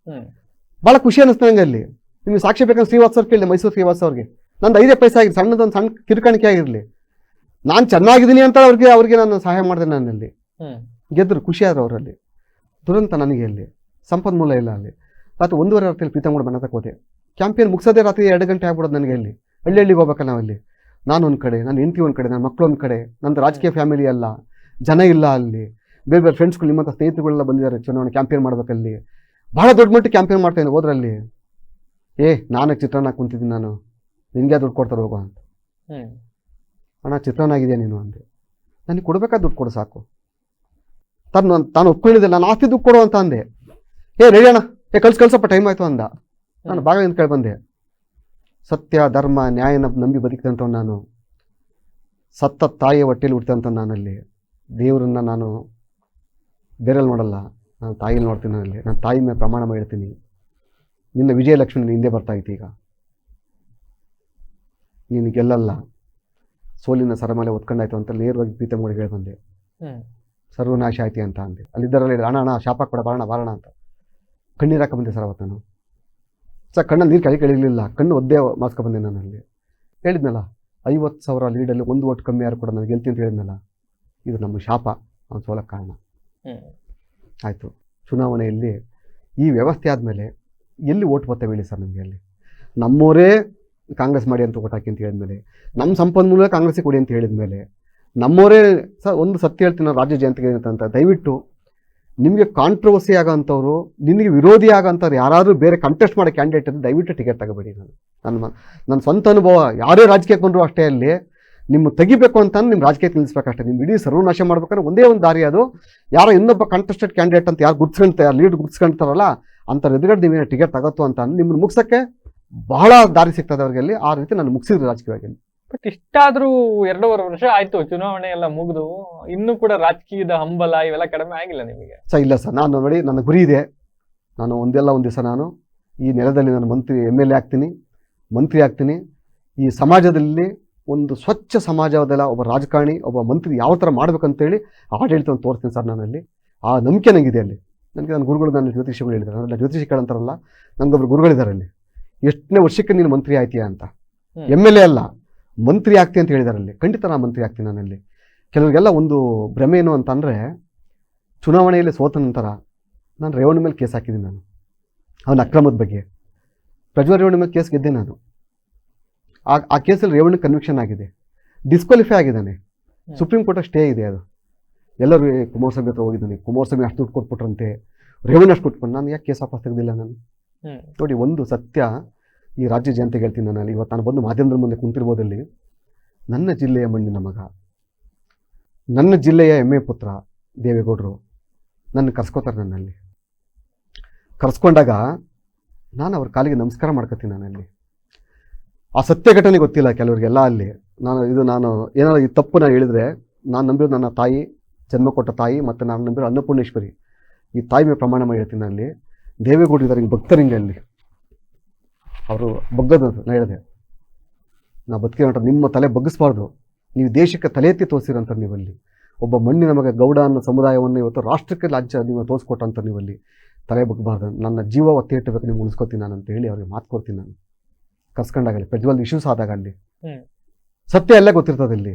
ಭಾಳ ಖುಷಿ ಅನ್ನಿಸ್ತು ನಂಗೆ ಅಲ್ಲಿ. ನಿಮಗೆ ಸಾಕ್ಷಿ ಬೇಕಂದ್ರೆ ಶ್ರೀವಾಸ್ ಅವ್ರು ಕೇಳಿದೆ, ಮೈಸೂರು ಶ್ರೀವಾಸ್ ಅವ್ರಿಗೆ. ನಂದು 5 ಪೈಸೆ ಆಗಿರಲಿ, ಸಣ್ಣದೊಂದು ಸಣ್ಣ ಕಿರುಕಾಣಿಕೆ ಆಗಿರಲಿ, ನಾನು ಚೆನ್ನಾಗಿದ್ದೀನಿ ಅಂತ ಅವ್ರಿಗೆ ನಾನು ಸಹಾಯ ಮಾಡಿದೆ. ನನ್ನಲ್ಲಿ ಗೆದ್ದರು, ಖುಷಿಯಾದ್ರು ಅವರಲ್ಲಿ. ದುರಂತ ನನಗೆ ಅಲ್ಲಿ ಸಂಪನ್ಮೂಲ ಇಲ್ಲ ಅಲ್ಲಿ. ರಾತ್ರಿ 1:30 ರಾತ್ರಿ ಪ್ರೀತಮ್ ಕೂಡ ಮನೆ ತಕ್ಕ ಹೋದೆ. ಕ್ಯಾಂಪೇನ್ ಮುಗಿಸೋದೇ ರಾತ್ರಿ 2 ಗಂಟೆ ಆಗ್ಬಿಡೋದು ನನಗೆ ಅಲ್ಲಿ. ಹಳ್ಳಿಗೆ ಹೋಗ್ಬೇಕಲ್ಲ ನಾವಲ್ಲಿ. ನಾನು ಒಂದು ಕಡೆ, ನನ್ನ ಹೆಂಡತಿ ಒಂದು ಕಡೆ, ನನ್ನ ಮಕ್ಕಳು ಒಂದು ಕಡೆ, ನಂದು ರಾಜಕೀಯ ಫ್ಯಾಮಿಲಿ ಅಲ್ಲ, ಜನ ಇಲ್ಲ ಅಲ್ಲಿ. ಬೇರೆ ಬೇರೆ ಫ್ರೆಂಡ್ಸ್ಗಳು, ನಿಮ್ಮಂಥ ಸ್ನೇಹಿತರುಗಳೆಲ್ಲ ಬಂದಿದ್ದಾರೆ ಚುನಾವಣೆ ಕ್ಯಾಂಪೇನ್ ಮಾಡ್ಬೇಕಲ್ಲಿ. ಭಾಳ ದೊಡ್ಡ ಮಟ್ಟಿಗೆ ಕ್ಯಾಂಪೇನ್ ಮಾಡ್ತಾಯಿದ್ದೆ. ಹೋದ್ರಲ್ಲಿ ನಾನೇ ಚಿತ್ರಾನ್ನ ಕುಂತಿದ್ದೀನಿ, ನಾನು ನಿಂಗೆ ದುಡ್ಡು ಕೊಡ್ತಾರೆ ಹೋಗೋ ಅಂತ. ಅಣ್ಣ ಚಿತ್ರಾನ್ನ ಆಗಿದೆಯಾ ನೀನು ಅಂದೆ. ನನಗೆ ಕೊಡ್ಬೇಕಾದ ದುಡ್ಡು ಕೊಡು ಸಾಕು. ತಾನು ಒಪ್ಕೊಂಡಿದ್ದೆ, ನಾನು ಆಸ್ತಿ ದುಡ್ಡು ಕೊಡು ಅಂತ ಅಂದೆ. ರೆಡಿ ಅಣ್ಣ, ಕಳ್ಸಪ್ಪ ಟೈಮ್ ಆಯಿತು ಅಂದ. ನಾನು ಭಾಗದಿಂದ ಕೇಳಿ ಬಂದೆ. ಸತ್ಯ ಧರ್ಮ ನ್ಯಾಯನ ನಂಬಿ ಬದುಕಿದಂಥವ್ ನಾನು. ಸತ್ತ ತಾಯಿಯ ಹೊಟ್ಟೆಲಿ ಹುಟ್ಟಿದಂಥ ನಾನಲ್ಲಿ ದೇವರನ್ನ ನಾನು ಬೇರೆಲ್ಲಿ ನೋಡಲ್ಲ, ನಾನು ತಾಯಿಯಲ್ಲಿ ನೋಡ್ತೀನಿ. ನಾನಲ್ಲಿ ನಾನು ತಾಯಿ ಮೇಲೆ ಪ್ರಮಾಣ ಮಾಡಿರ್ತೀನಿ, ನಿನ್ನ ವಿಜಯಲಕ್ಷ್ಮಿ ಹಿಂದೆ ಬರ್ತಾಯಿತ್ತು. ಈಗ ನೀನು ಗೆಲ್ಲಲ್ಲ, ಸೋಲಿನ ಸರಮಾಲೆ ಒತ್ಕೊಂಡಾಯ್ತು ಅಂತ ನೇರವಾಗಿ ಪ್ರೀತಮ್ ಕೂಡ ಹೇಳಿ ಬಂದೆ. ಸರ್ವನಾಶ ಆಯ್ತಿ ಅಂತ ಅಂದೆ. ಅಲ್ಲಿದ್ದರಲ್ಲಿ ಅಣ್ಣ ಶಾಪ ಕೊಡ ಬಾರಣ ಅಂತ ಕಣ್ಣೀರು ಹಾಕ ಬಂದೆ ಸರ್. ಅವತ್ತು ನಾನು ಸರ್ ಕಣ್ಣಲ್ಲಿ ನೀರು ಕಳಿಲಿಲ್ಲ, ಕಣ್ಣು ಒದ್ದೇ ಮಾಸ್ಕೊಂಡ್ಬಂದೆ. ನಾನು ಅಲ್ಲಿ ಹೇಳಿದ್ನಲ್ಲ, 50,000 ಲೀಡಲ್ಲಿ 1 ಓಟ್ ಕಮ್ಮಿ ಯಾರು ಕೂಡ ನಾನು ಗೆಲ್ತೀನಿ ಅಂತ ಹೇಳಿದ್ನಲ್ಲ, ಇದು ನಮ್ಮ ಶಾಪ, ಅವ್ನು ಸೋಲಕ್ಕೆ ಕಾರಣ ಆಯಿತು. ಚುನಾವಣೆಯಲ್ಲಿ ಈ ವ್ಯವಸ್ಥೆ ಆದಮೇಲೆ ಎಲ್ಲಿ ಓಟ್ ಬರ್ತವೆ ಹೇಳಿ ಸರ್ ನಮಗೆ? ಅಲ್ಲಿ ನಮ್ಮವರೇ ಕಾಂಗ್ರೆಸ್ ಮಾಡಿ ಅಂತ ಓಟ್ ಹಾಕಿ ಅಂತ ಹೇಳಿದ್ಮೇಲೆ, ನಮ್ಮ ಸಂಪನ್ಮೂಲ ಕಾಂಗ್ರೆಸ್ಸಿಗೆ ಕೊಡಿ ಅಂತ ಹೇಳಿದ್ಮೇಲೆ, ನಮ್ಮವರೇ ಒಂದು ಸತ್ಯ ಹೇಳ್ತೀನಿ ನಾವು ರಾಜ್ಯ ಜಯಂತಿಗೆ ಅಂತ, ದಯವಿಟ್ಟು ನಿಮಗೆ ಕಾಂಟ್ರವರ್ಸಿ ಆಗೋಂಥವ್ರು, ನಿನಗೆ ವಿರೋಧಿ ಆಗೋಂಥವ್ರು ಯಾರಾದರೂ ಬೇರೆ ಕಂಟೆಸ್ಟ್ ಮಾಡೋ ಕ್ಯಾಂಡಿಡೇಟ್ ಅಂದರೆ ದಯವಿಟ್ಟು ಟಿಕೆಟ್ ತಗೋಬೇಡಿ. ನನ್ನ ಸ್ವಂತ ಅನುಭವ, ಯಾರೇ ರಾಜಕೀಯಕ್ಕೆ ಬಂದರೂ ಅಷ್ಟೇ, ಅಲ್ಲಿ ನಿಮ್ಮ ತೆಗಿಬೇಕು ಅಂತ ನಿಮ್ಮ ರಾಜಕೀಯಕ್ಕೆ ನಿಲ್ಲಿಸ್ಬೇಕಷ್ಟೇ. ನಿಮ್ಮ ಇಡೀ ಸರ್ವನಾಶ ಮಾಡ್ಬೇಕಾದ್ರೆ ಒಂದೇ ಒಂದು ದಾರಿ, ಅದು ಯಾರೋ ಇನ್ನೊಬ್ಬ ಕಂಟೆಸ್ಟೆಡ್ ಕ್ಯಾಂಡಿಡೇಟ್ ಅಂತ ಯಾರು ಗುರ್ಸ್ಕೊಂತಾರೆ, ಲೀಡ್ ಗುರ್ಸ್ಕೊಂತಾರಲ್ಲ ಅಂಥವ್ರು ಎದುರುಗಡೆ ನೀವೇನು ಟಿಕೆಟ್ ತಗೋತು ಅಂತ ನಿಮ್ಮನ್ನು ಮುಗ್ಸೋಕ್ಕೆ ಬಹಳ ದಾರಿ ಸಿಗ್ತದೆ ಅವ್ರಿಗೆ ಅಲ್ಲಿ. ಆ ರೀತಿ ನಾನು ಮುಗಿಸಿದ್ರು ರಾಜಕೀಯವಾಗಿ. ಬಟ್ ಇಷ್ಟಾದ್ರೂ 2.5 ವರ್ಷ ಆಯ್ತು ಚುನಾವಣೆ ಎಲ್ಲ ಮುಗಿದು, ಇನ್ನೂ ಕೂಡ ರಾಜಕೀಯದ ಹಂಬಲ ಇವೆಲ್ಲ ಕಡಿಮೆ ಆಗಿಲ್ಲ ನಿಮಗೆ? ಇಲ್ಲ ಸರ್, ನಾನು ನೋಡಿ ನನ್ನ ಗುರಿ ಇದೆ. ನಾನು ಒಂದು ದಿವಸ ನಾನು ಈ ನೆಲದಲ್ಲಿ ನಾನು MLA ಆಗ್ತೀನಿ, ಮಂತ್ರಿ ಆಗ್ತೀನಿ. ಈ ಸಮಾಜದಲ್ಲಿ ಒಂದು ಸ್ವಚ್ಛ ಸಮಾಜದಲ್ಲ ಒಬ್ಬ ರಾಜಕಾರಣಿ, ಒಬ್ಬ ಮಂತ್ರಿ ಯಾವ ಥರ ಮಾಡ್ಬೇಕಂತೇಳಿ ಆಡಳಿತವನ್ನು ತೋರಿಸ್ತೀನಿ ಸರ್ ನಾನಲ್ಲಿ. ಆ ನಂಬಿಕೆ ನನಗಿದೆ ಅಲ್ಲಿ. ನನಗೆ ನನ್ನ ಗುರುಗಳು, ನನ್ನ ಜ್ಯೋತಿಷಿಗಳು ಹೇಳಿದ್ದಾರೆ. ನನ್ನ ಜ್ಯೋತಿಷಿಗಳಂತಾರಲ್ಲ, ನನಗೊಬ್ಬರು ಗುರುಗಳಿದ್ದಾರೆ ಅಲ್ಲಿ. ಎಷ್ಟನೇ ವರ್ಷಕ್ಕೆ ನೀನು ಮಂತ್ರಿ ಆಯ್ತೀಯ ಅಂತ, MLA ಅಲ್ಲ ಮಂತ್ರಿ ಆಗ್ತೀನಿ ಅಂತ ಹೇಳಿದಾರಲ್ಲಿ. ಖಂಡಿತ ನಾನು ಮಂತ್ರಿ ಆಗ್ತೀನಿ. ನಾನಲ್ಲಿ ಕೆಲವರಿಗೆಲ್ಲ ಒಂದು ಭ್ರಮೆ ಏನು ಅಂತಂದರೆ, ಚುನಾವಣೆಯಲ್ಲಿ ಸೋತ ನಂತರ ನಾನು ರೇವಣ್ಣ ಮೇಲೆ ಕೇಸ್ ಹಾಕಿದ್ದೀನಿ. ನಾನು ಅವನ ಅಕ್ರಮದ ಬಗ್ಗೆ ಪ್ರಜ್ವಲ್ ರೇವಣ್ಣ ಮೇಲೆ ಕೇಸ್ ಗೆದ್ದೆ ನಾನು. ಆ ಕೇಸಲ್ಲಿ ರೇವಣ್ಣ ಕನ್ವಿಕ್ಷನ್ ಆಗಿದೆ, ಡಿಸ್ಕ್ವಾಲಿಫೈ ಆಗಿದ್ದಾನೆ. ಸುಪ್ರೀಂ ಕೋರ್ಟ್ ಸ್ಟೇ ಇದೆ. ಅದು ಎಲ್ಲರೂ ಕುಮಾರಸ್ವಾಮಿ ಹತ್ರ ಹೋಗಿದ್ದಾನೆ, ಕುಮಾರಸ್ವಾಮಿ ಅಷ್ಟು ದುಡ್ಡು ಕೊಟ್ಬಿಟ್ರಂತೆ, ರೇವಣ್ಣ ಅಷ್ಟು ಕೊಟ್ಕೊಂಡು ನಾನು ಯಾಕೆ ಕೇಸ್ ವಾಪಸ್ ತೆಗೆದಿಲ್ಲ ನಾನು? ನೋಡಿ, ಒಂದು ಸತ್ಯ ಈ ರಾಜ್ಯ ಜನತೆಗೆ ಹೇಳ್ತೀನಿ ನಾನು. ಇವತ್ತು ನಾನು ಬಂದು ಮಾಧ್ಯಮದ ಮುಂದೆ ಕುಂತಿರ್ಬೋದಲ್ಲಿ, ನನ್ನ ಜಿಲ್ಲೆಯ ಮಣ್ಣಿನ ಮಗ, ನನ್ನ ಜಿಲ್ಲೆಯ ಹೆಮ್ಮೆ ಪುತ್ರ ದೇವೇಗೌಡರು ನನ್ನ ಕರ್ಸ್ಕೋತಾರೆ. ನನ್ನಲ್ಲಿ ಕರ್ಸ್ಕೊಂಡಾಗ ನಾನು ಅವ್ರ ಕಾಲಿಗೆ ನಮಸ್ಕಾರ ಮಾಡ್ಕೊತೀನಿ. ನಾನಲ್ಲಿ ಆ ಸತ್ಯ ಘಟನೆ ಗೊತ್ತಿಲ್ಲ ಕೆಲವರಿಗೆಲ್ಲ. ಅಲ್ಲಿ ನಾನು ಏನಾದ್ರು ಈ ತಪ್ಪು ನಾನು ಹೇಳಿದ್ರೆ, ನಾನು ನಂಬಿರೋದು ನನ್ನ ತಾಯಿ, ಜನ್ಮ ಕೊಟ್ಟ ತಾಯಿ, ಮತ್ತು ನಾನು ನಂಬಿರೋ ಅನ್ನಪೂರ್ಣೇಶ್ವರಿ, ಈ ತಾಯಿ ಮೇಲೆ ಪ್ರಮಾಣ ಮಾಡಿ ಹೇಳ್ತೀನಿ. ಅಲ್ಲಿ ದೇವೇಗೌಡರು ಇದ್ದಾರೆ, ಹಿಂಗೆ ಭಕ್ತರಿಂಗೆ ಅಲ್ಲಿ ಅವರು ಬಗ್ಗದು. ನಾನು ಹೇಳಿದೆ, ನಾ ಬದುಕಿರೋ ನಿಮ್ಮ ತಲೆ ಬಗ್ಗಿಸ್ಬಾರ್ದು, ನೀವು ದೇಶಕ್ಕೆ ತಲೆ ಎತ್ತಿ ತೋರಿಸಿರೋಂಥ ನೀವಲ್ಲಿ ಒಬ್ಬ ಮಣ್ಣಿನ ಮಗ ಗೌಡ ಅನ್ನೋ ಸಮುದಾಯವನ್ನು ಇವತ್ತು ರಾಷ್ಟ್ರಕ್ಕೆ ರಾಜ್ಯ ನೀವು ತೋರಿಸ್ಕೊಟ್ಟಂಥ ನೀವಲ್ಲಿ ತಲೆ ಬಗ್ಗಬಾರ್ದು. ನನ್ನ ಜೀವ ಒತ್ತೆ ಇಟ್ಟಬೇಕು, ನೀವು ಉಳಿಸ್ಕೊತೀನಿ ನಾನು ಅಂತ ಹೇಳಿ ಅವ್ರಿಗೆ ಮಾತು ಕೊಡ್ತೀನಿ. ನಾನು ಕರ್ಸ್ಕೊಂಡಾಗಲ್ಲಿ ಪ್ರಜ್ವಲ್ ಇಶ್ಯೂಸ್ ಆದಾಗ ಅಲ್ಲಿ ಸತ್ಯ ಎಲ್ಲ ಗೊತ್ತಿರ್ತದೆ. ಇಲ್ಲಿ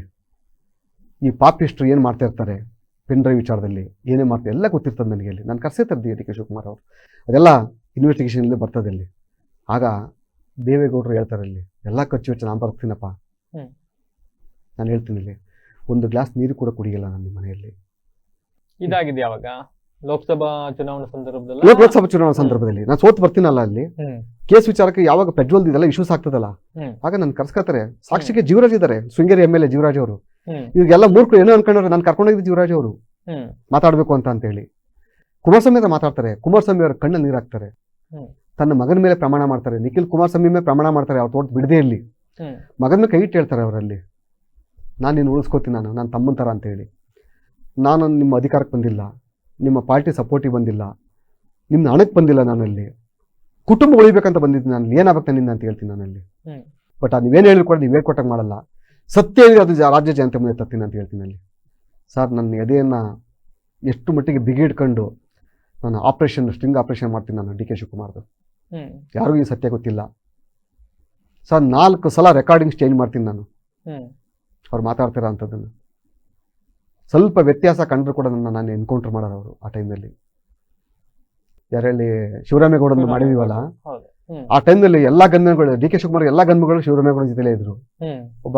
ಈ ಪಾಪಿಸ್ಟ್ರು ಏನು ಮಾಡ್ತಾ ಇರ್ತಾರೆ, ಪೆನ್ ಡ್ರೈವ್ ವಿಚಾರದಲ್ಲಿ ಏನೇ ಮಾಡ್ತಾರೆ ಎಲ್ಲ ಗೊತ್ತಿರ್ತದೆ ನನಗೆ. ಅಲ್ಲಿ ನಾನು ಕರ್ಸಿರ್ತಾರೆ DK ಶಿವಕುಮಾರ್ ಅವರು, ಅದೆಲ್ಲ ಇನ್ವೆಸ್ಟಿಗೇಷನಲ್ಲಿ ಬರ್ತದೆ ಅಲ್ಲಿ. ಆಗ ದೇವೇಗೌಡರು ಹೇಳ್ತಾರೆ, ಅಲ್ಲಿ ಎಲ್ಲ ಖರ್ಚು ವೆಚ್ಚ ನಾನು ಬರ್ತೀನಪ್ಪ. ನಾನು ಹೇಳ್ತೀನಿ, ಇಲ್ಲಿ ಒಂದು ಗ್ಲಾಸ್ ನೀರು ಕೂಡ ಕುಡಿಯಲ್ಲ ನಾನು ನಿಮ್ಮ ಮನೆಯಲ್ಲಿ. ಇದಾಗಿದೆ ಯಾವಾಗ? ಲೋಕಸಭಾ ಚುನಾವಣಾ ಸಂದರ್ಭದಲ್ಲಿ? ಲೋಕಸಭಾ ಚುನಾವಣಾ ಸಂದರ್ಭದಲ್ಲಿ ನಾನು ಸೋತ್ ಬರ್ತೀನಲ್ಲ, ಅಲ್ಲಿ ಕೇಸ್ ವಿಚಾರಕ್ಕೆ ಯಾವಾಗ ಪ್ರಜ್ವಲ್ ಇದೆಲ್ಲ ಇಶ್ಯೂಸ್ ಆಗ್ತದಲ್ಲ, ಆಗ ನಾನು ಕರ್ಸ್ಕೊತಾರೆ. ಸಾಕ್ಷಿಗೆ ಜೀವರಾಜ್ ಇದ್ದಾರೆ, ಶೃಂಗೇರಿ MLA ಜೀವರಾಜ್ ಅವರು. ಇವ್ರಿಗೆಲ್ಲ ಮೂರ್ಖರು ಏನೋ ಅನ್ಕೊಂಡ್ರೆ ನಾನು ಕರ್ಕೊಂಡೋಗಿದ್ದು ಜೀವರಾಜ್ ಅವರು ಮಾತಾಡಬೇಕು ಅಂತ ಹೇಳಿ. ಕುಮಾರಸ್ವಾಮಿ ಹತ್ರ ಮಾತಾಡ್ತಾರೆ, ಕುಮಾರಸ್ವಾಮಿ ಅವರ ಕಣ್ಣಲ್ಲಿ ನೀರು ಹಾಕ್ತಾರೆ. ತನ್ನ ಮಗನ ಮೇಲೆ ಪ್ರಮಾಣ ಮಾಡ್ತಾರೆ, ನಿಖಿಲ್ ಕುಮಾರಸ್ವಾಮಿ ಮೇಲೆ ಪ್ರಮಾಣ ಮಾಡ್ತಾರೆ. ಅವ್ರು ತೋಟ ಬಿಡದೆ ಇಲ್ಲಿ ಮಗನ ಮೇಲೆ ಕೈ ಇಟ್ಟು ಹೇಳ್ತಾರೆ ಅವರಲ್ಲಿ, ನಾನು ನೀನು ಉಳಿಸ್ಕೋತೀನಿ, ನಾನು ತಮ್ಮನ ಥರ ಅಂತ ಹೇಳಿ. ನಾನು ನಿಮ್ಮ ಅಧಿಕಾರಕ್ಕೆ ಬಂದಿಲ್ಲ, ನಿಮ್ಮ ಪಾರ್ಟಿ ಸಪೋರ್ಟಿಗೆ ಬಂದಿಲ್ಲ, ನಿಮ್ಮ ಹಣಕ್ಕೆ ಬಂದಿಲ್ಲ, ನಾನಲ್ಲಿ ಕುಟುಂಬ ಉಳಿಬೇಕಂತ ಬಂದಿದ್ದೀನಿ. ನಾನು ಏನಾಗಬೇಕು ನನ್ನಿಂದ ಅಂತ ಹೇಳ್ತೀನಿ ನಾನಲ್ಲಿ. ಬಟ್ ನೀವೇನು ಹೇಳಿದ್ರು ಕೂಡ ನೀವು ಹೇಳ್ಕೊಟ್ಟಂಗೆ ಮಾಡಲ್ಲ. ಸತ್ಯ ಹೇಳಿದ್ರೆ ಅದು ರಾಜ್ಯ ಜನತೆ ಮುಂದೆ ತರ್ತೀನಿ ಅಂತ ಹೇಳ್ತೀನಿ ಅಲ್ಲಿ. ಸರ್, ನನ್ನ ಎದೆಯನ್ನು ಎಷ್ಟು ಮಟ್ಟಿಗೆ ಬಿಗಿಡ್ಕೊಂಡು ನಾನು ಸ್ಟ್ರಿಂಗ್ ಆಪ್ರೇಷನ್ ಮಾಡ್ತೀನಿ ನಾನು DK ಶಿವಕುಮಾರ್ದು. ಯಾರಿಗೂ ಈ ಸತ್ಯ ಗೊತ್ತಿಲ್ಲ ಸರ್. 4 ಸಲ ರೆಕಾರ್ಡಿಂಗ್ಸ್ ಚೇಂಜ್ ಮಾಡ್ತೀನಿ ನಾನು ಅವ್ರು ಮಾತಾಡ್ತಿರೋ ಅಂಥದ್ದನ್ನು. ಸ್ವಲ್ಪ ವ್ಯತ್ಯಾಸ ಕಂಡ್ರು ಕೂಡ ನಾನು ಎನ್ಕೌಂಟರ್ ಮಾಡೋರು ಅವರು ಆ ಟೈಮ್ನಲ್ಲಿ. ಯಾರಲ್ಲಿ ಶಿವರಾಮೇಗೌಡನ್ನು ಮಾಡಿದೀವಲ್ಲ, ಆ ಟೈಮ್ನಲ್ಲಿ ಎಲ್ಲ ಗನ್ಮೆಗಳು, ಡಿ ಕೆ ಶಿವಕುಮಾರ್ ಎಲ್ಲ ಗನ್ಮೆಗಳು ಶಿವರಾಮೇಗೌಡ ಜೊತೆಲೇ ಇದ್ರು. ಒಬ್ಬ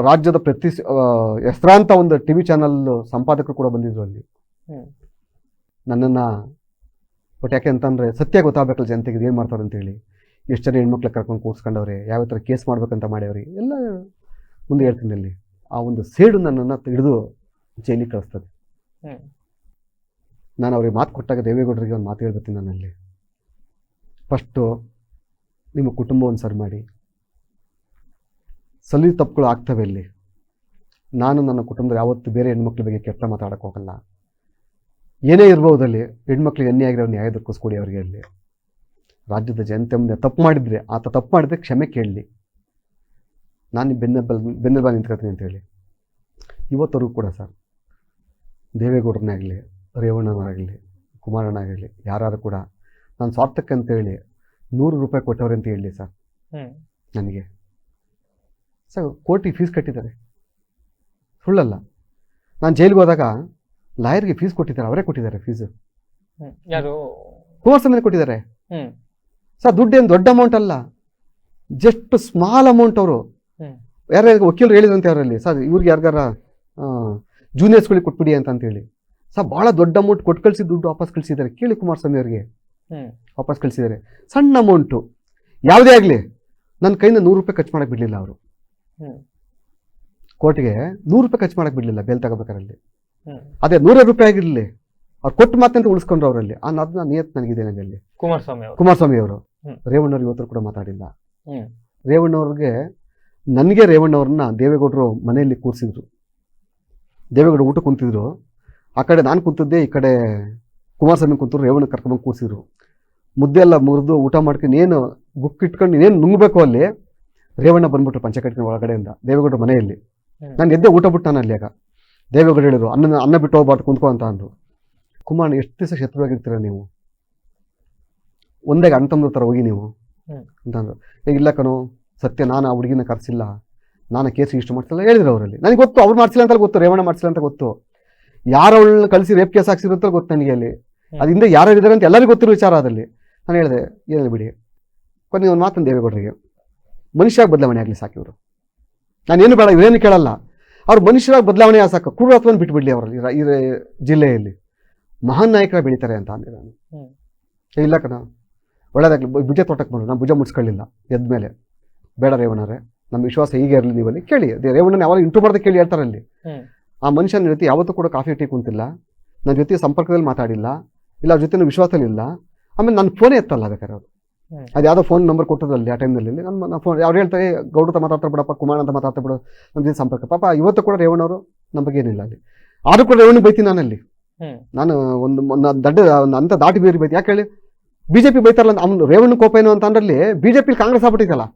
ರಾಜ್ಯದ ಹೆಸರಾಂತ ಒಂದು ಟಿವಿ ಚಾನಲ್ ಸಂಪಾದಕರು ಕೂಡ ಬಂದಿದ್ರು ಅಲ್ಲಿ. ನನ್ನನ್ನು ಬಟ್ ಯಾಕೆ ಅಂತಂದರೆ ಸತ್ಯ ಗೊತ್ತಾಗಬೇಕಲ್ಲ ಜನತೆಗೆ ಏನು ಮಾಡ್ತಾರೆ ಅಂತೇಳಿ. ಎಷ್ಟು ಜನ ಹೆಣ್ಮಕ್ಳು ಕರ್ಕೊಂಡು ಕೂರಿಸ್ಕೊಂಡವ್ರೆ, ಯಾವ ಥರ ಕೇಸ್ ಮಾಡ್ಬೇಕಂತ ಮಾಡ್ಯವ್ರಿ ಎಲ್ಲ ಮುಂದೆ ಹೇಳ್ತೀನಿ ಅಲ್ಲಿ. ಆ ಒಂದು ಸೇಡು ನನ್ನನ್ನು ಹಿಡಿದು ಜೈಲಿಗೆ ಕಳಿಸ್ತದೆ. ನಾನು ಅವ್ರಿಗೆ ಮಾತು ಕೊಟ್ಟಾಗ ದೇವೇಗೌಡರಿಗೆ ಒಂದು ಮಾತು ಹೇಳ್ಬತ್ತೀನಿ ನಾನಲ್ಲಿ. ಫಸ್ಟು ನಿಮ್ಮ ಕುಟುಂಬವನ್ನು ಸರಿ ಮಾಡಿ. ಸಲಿ ತಪ್ಪುಗಳು ಆಗ್ತವೆ ಇಲ್ಲಿ. ನಾನು ನನ್ನ ಕುಟುಂಬದ ಯಾವತ್ತೂ ಬೇರೆ ಹೆಣ್ಮಕ್ಳ ಬಗ್ಗೆ ಕೆಟ್ಟ ಮಾತಾಡೋಕೆ ಹೋಗಲ್ಲ. ಏನೇ ಇರ್ಬೋದಲ್ಲಿ ಹೆಣ್ಮಕ್ಳಿಗೆ ಅನ್ಯಾಯ ಆಗಿರೋ ನ್ಯಾಯ ದೊರಕಿಸ್ಕೊಡಿ ಅವರಿಗೆ. ಅಲ್ಲಿ ರಾಜ್ಯದ ಜನತೆ ಮುಂದೆ ತಪ್ಪು ಮಾಡಿದರೆ ತಪ್ಪು ಮಾಡಿದ್ರೆ ಕ್ಷಮೆ ಕೇಳಲಿ. ನಾನು ಬೆನ್ನೆಲುಬಾಗಿ ನಿಂತ್ಕೊಳ್ತೀನಿ ಅಂತೇಳಿ ಇವತ್ತವರೆಗೂ ಕೂಡ ಸರ್, ದೇವೇಗೌಡರನ್ನೇ ಆಗಲಿ, ರೇವಣ್ಣನಾಗಲಿ, ಕುಮಾರಣ್ಣ ಆಗಲಿ, ಯಾರು ಕೂಡ ನಾನು ಸ್ವಾರ್ಥಕ್ಕೆ ಅಂತೇಳಿ 100 ರೂಪಾಯಿ ಕೊಟ್ಟವ್ರೆ ಅಂತ ಹೇಳಿ ಸರ್. ನನಗೆ ಸರ್ ಕೋಟಿ ಫೀಸ್ ಕಟ್ಟಿದ್ದಾರೆ, ಸುಳ್ಳಲ್ಲ. ನಾನು ಜೈಲಿಗೆ ಹೋದಾಗ ಲಾಯರ್ಗೆ ಫೀಸ್ ಕೊಟ್ಟಿದ್ದಾರೆ, ಅವರೇ ಕೊಟ್ಟಿದ್ದಾರೆ ಫೀಸು. ಯಾರು? ಕುಮಾರಸ್ವಾಮಿ ಕೊಟ್ಟಿದ್ದಾರೆ ಸರ್. ದುಡ್ಡೇನು ದೊಡ್ಡ ಅಮೌಂಟ್ ಅಲ್ಲ, ಜಸ್ಟ್ ಸ್ಮಾಲ್ ಅಮೌಂಟ್. ಅವರು ಯಾರ್ಯಾರು ವಕೀಲರು ಹೇಳಿದ್ರಂತೆ ಅವರಲ್ಲಿ, ಸರ್ ಇವ್ರಿಗೆ ಯಾರಿಗಾರ ಜೂನಿಯರ್ಸ್ಗಳಿಗೆ ಕೊಟ್ಬಿಡಿ ಅಂತೇಳಿ. ಸರ್ ಭಾಳ ದೊಡ್ಡ ಅಮೌಂಟ್ ಕೊಟ್ಟು ಕಳಿಸಿದ ದುಡ್ಡು ವಾಪಸ್ ಕಳಿಸಿದ್ದಾರೆ. ಕೇಳಿ ಕುಮಾರಸ್ವಾಮಿ ಅವ್ರಿಗೆ ವಾಪಸ್ ಕಳಿಸಿದ್ದಾರೆ. ಸಣ್ಣ ಅಮೌಂಟು ಯಾವುದೇ ಆಗಲಿ ನನ್ನ ಕೈಯಿಂದ 100 ರೂಪಾಯಿ ಖರ್ಚು ಮಾಡಕ್ಕೆ ಬಿಡಲಿಲ್ಲ ಅವರು. ಕೋರ್ಟ್ಗೆ 100 ರೂಪಾಯಿ ಖರ್ಚು ಮಾಡಕ್ಕೆ ಬಿಡಲಿಲ್ಲ ಬೇಲ್ ತಗೋಬೇಕಾರಲ್ಲಿ. ಅದೇ 100 ರೂಪಾಯಿ ಆಗಿರಲಿ, ಅವ್ರು ಕೊಟ್ಟು ಮಾತಂತ ಉಳಿಸ್ಕೊಂಡ್ರು ಅವರಲ್ಲಿ. ಅದನ್ನ ನಿಯತ್ ನನಗಿದೆ ಅಲ್ಲಿ. ಕುಮಾರಸ್ವಾಮಿ ಅವರು ರೇವಣ್ಣವ್ರು ಇವತ್ತು ಕೂಡ ಮಾತಾಡಿಲ್ಲ. ರೇವಣ್ಣವ್ರಿಗೆ ನನಗೆ ರೇವಣ್ಣವ್ರನ್ನ ದೇವೇಗೌಡರು ಮನೆಯಲ್ಲಿ ಕೂರಿಸಿದ್ರು. ದೇವೇಗೌಡರು ಊಟ ಕುಂತಿದ್ರು, ಆ ಕಡೆ ನಾನು ಕುಂತಿದ್ದೆ, ಈ ಕಡೆ ಕುಮಾರಸ್ವಾಮಿ ಕುಂತರು. ರೇವಣ್ಣ ಕರ್ಕೊಂಬಂದು ಕೂರಿಸಿದ್ರು. ಮುದ್ದೆ ಎಲ್ಲ ಮುರಿದು ಊಟ ಮಾಡ್ಕೊಂಡು ಏನು ಬುಕ್ ಇಟ್ಕೊಂಡು ಏನು ನುಂಗಬೇಕು ಅಲ್ಲಿ. ರೇವಣ್ಣ ಬಂದ್ಬಿಟ್ರು ಪಂಚಕಟ್ಟಿನ ಒಳಗಡೆಯಿಂದ ದೇವೇಗೌಡರ ಮನೆಯಲ್ಲಿ. ನಾನು ಎದ್ದೆ ಊಟ ಬಿಟ್ಟು ನಾನು ಅಲ್ಲಿ. ಆಗ ದೇವೇಗೌಡ ಹೇಳಿದ್ರು, ಅನ್ನ ಬಿಟ್ಟು ಹೋಗ್ಬಾರ್ದು ಕುಂತ್ಕೋ ಅಂತ ಅಂದರು. ಕುಮಾರ್ ಎಷ್ಟು ದಿವಸ ಶತ್ರುವಾಗಿರ್ತೀರ ನೀವು, ಒಂದೇ ಅಣ್ತಂದ್ರ ಥರ ಹೋಗಿ ನೀವು ಅಂತಂದ್ರು. ಇಲ್ಲ ಕಣೋ ಸತ್ಯ, ನಾನು ಆ ಹುಡುಗಿನ ಕರೆಸಿಲ್ಲ, ನಾನು ಕೇಸ್ ಇಷ್ಟು ಮಾಡ್ತಿಲ್ಲ ಹೇಳಿದ್ರು ಅವರಲ್ಲಿ. ನನಗೆ ಗೊತ್ತು ಅವ್ರು ಮಾಡ್ಸಿಲ್ಲ ಅಂತ ಗೊತ್ತು, ರೇವಣ್ಣ ಮಾಡ್ಸಿಲ್ಲ ಅಂತ ಗೊತ್ತು, ಯಾರು ಅವಳನ್ನ ಕಳಿಸಿ ರೇಪ್ ಕೇಸ್ ಹಾಕ್ಸಿರುತ್ತೋ ಗೊತ್ತು ನನಗೆ ಅಲ್ಲಿ. ಅದರಿಂದ ಯಾರು ಇದ್ದಾರೆ ಅಂತ ಎಲ್ಲರಿಗೂ ಗೊತ್ತಿರೋ ವಿಚಾರ ಅದಲ್ಲಿ. ನಾನು ಹೇಳಿದೆ ಏನಿಲ್ಲ ಬಿಡಿ. ಕೊನೆಗೆ ಒಂದು ಮಾತನ್ನು ದೇವೇಗೌಡರಿಗೆ, ಮನುಷ್ಯರಾಗಿ ಬದಲಾವಣೆ ಆಗಲಿ ಸಾಕಿವರು, ನಾನೇನು ಬೇಡ ಇವರೇನು ಕೇಳಲ್ಲ, ಅವ್ರು ಮನುಷ್ಯರಾಗಿ ಬದಲಾವಣೆ ಸಾಕು, ಕ್ರೂರತ್ವವನ್ನು ಬಿಟ್ಬಿಡ್ಲಿ ಅವರಲ್ಲಿ ಈ ಜಿಲ್ಲೆಯಲ್ಲಿ ಮಹಾನ್ ನಾಯಕರ ಬೆಳೀತಾರೆ ಅಂತ ಅಂದೆ ನಾನು. ಇಲ್ಲ ಕಣ ಒಳ್ಳೇದಾಗಲಿ, ಭುಜ ತೋಟಕ್ಕೆ ಬಂದರು. ನಾನು ಭುಜ ಮುಡ್ಸ್ಕೊಳ್ಳಿಲ್ಲ ಎದ್ದ ಮೇಲೆ. ಬೇಡ ರೇವಣ್ಣರೇ, ನಮ್ಮ ವಿಶ್ವಾಸ ಹೀಗೆ ಇರಲಿ ನೀವಲ್ಲಿ ಕೇಳಿ. ಅದೇ ರೇವಣ್ಣನ ಯಾವಾಗ ಇಂಟ್ರೂ ಮಾಡೋದಕ್ಕೆ ಕೇಳಿ ಹೇಳ್ತಾರಲ್ಲಿ. ಆ ಮನುಷ್ಯನ ಜೊತೆ ಯಾವತ್ತೂ ಕೂಡ ಕಾಫಿ ಟೀ ಕುಂತಿಲ್ಲ, ನನ್ನ ಜೊತೆ ಸಂಪರ್ಕದಲ್ಲಿ ಮಾತಾಡಿಲ್ಲ, ಇಲ್ಲ ಅವ್ರ ಜೊತೆ ವಿಶ್ವಾಸದಲ್ಲಿ ಇಲ್ಲ. ಆಮೇಲೆ ನನ್ನ ಫೋನೇ ಎತ್ತಲ್ಲ ಬೇಕಾದ್ರೆ ಅವರು. ಅದು ಯಾವುದೋ ಫೋನ್ ನಂಬರ್ ಕೊಟ್ಟದಲ್ಲಿ ಆ ಟೈಮ್ನಲ್ಲಿ ನನ್ನ ಫೋನ್ ಅವ್ರು ಹೇಳ್ತಾರೆ, ಗೌಡ್ರ ಮಾತಾಡ್ತಾ ಬಿಡಪ್ಪ, ಕುಮಾರ್ ಅಂತ ಮಾತಾಡ್ತಾ ಬಿಡು, ನಮ್ಮ ಜೊತೆ ಸಂಪರ್ಕ. ಪಾಪ ಇವತ್ತು ಕೂಡ ರೇವಣ್ಣವರು ನಮ್ಮ ಬಗ್ಗೆ ಏನಿಲ್ಲ ಅಲ್ಲಿ. ಆದರೂ ಕೂಡ ರೇವಣ್ಣ ಬೈತೀನಿ ನಾನಲ್ಲಿ. ನಾನು ಒಂದು ದಡ್ಡ ಅಂತ ದಾಟಿ ಬೇರೆ ಬೈತಿ. ಯಾಕೆ ಹೇಳಿ, ಬಿಜೆಪಿ ಬೈತಾರಲ್ಲ ಅಂತ. ಅವ್ನು ರೇವಣ್ಣ ಕೋಪ ಏನು ಅಂತ ಅಂದ್ರಲ್ಲಿ ಬಿಜೆಪಿ ಕಾಂಗ್ರೆಸ್ ಆಗ್ಬಿಟ್ಟಿತ್ತಲ್ಲ.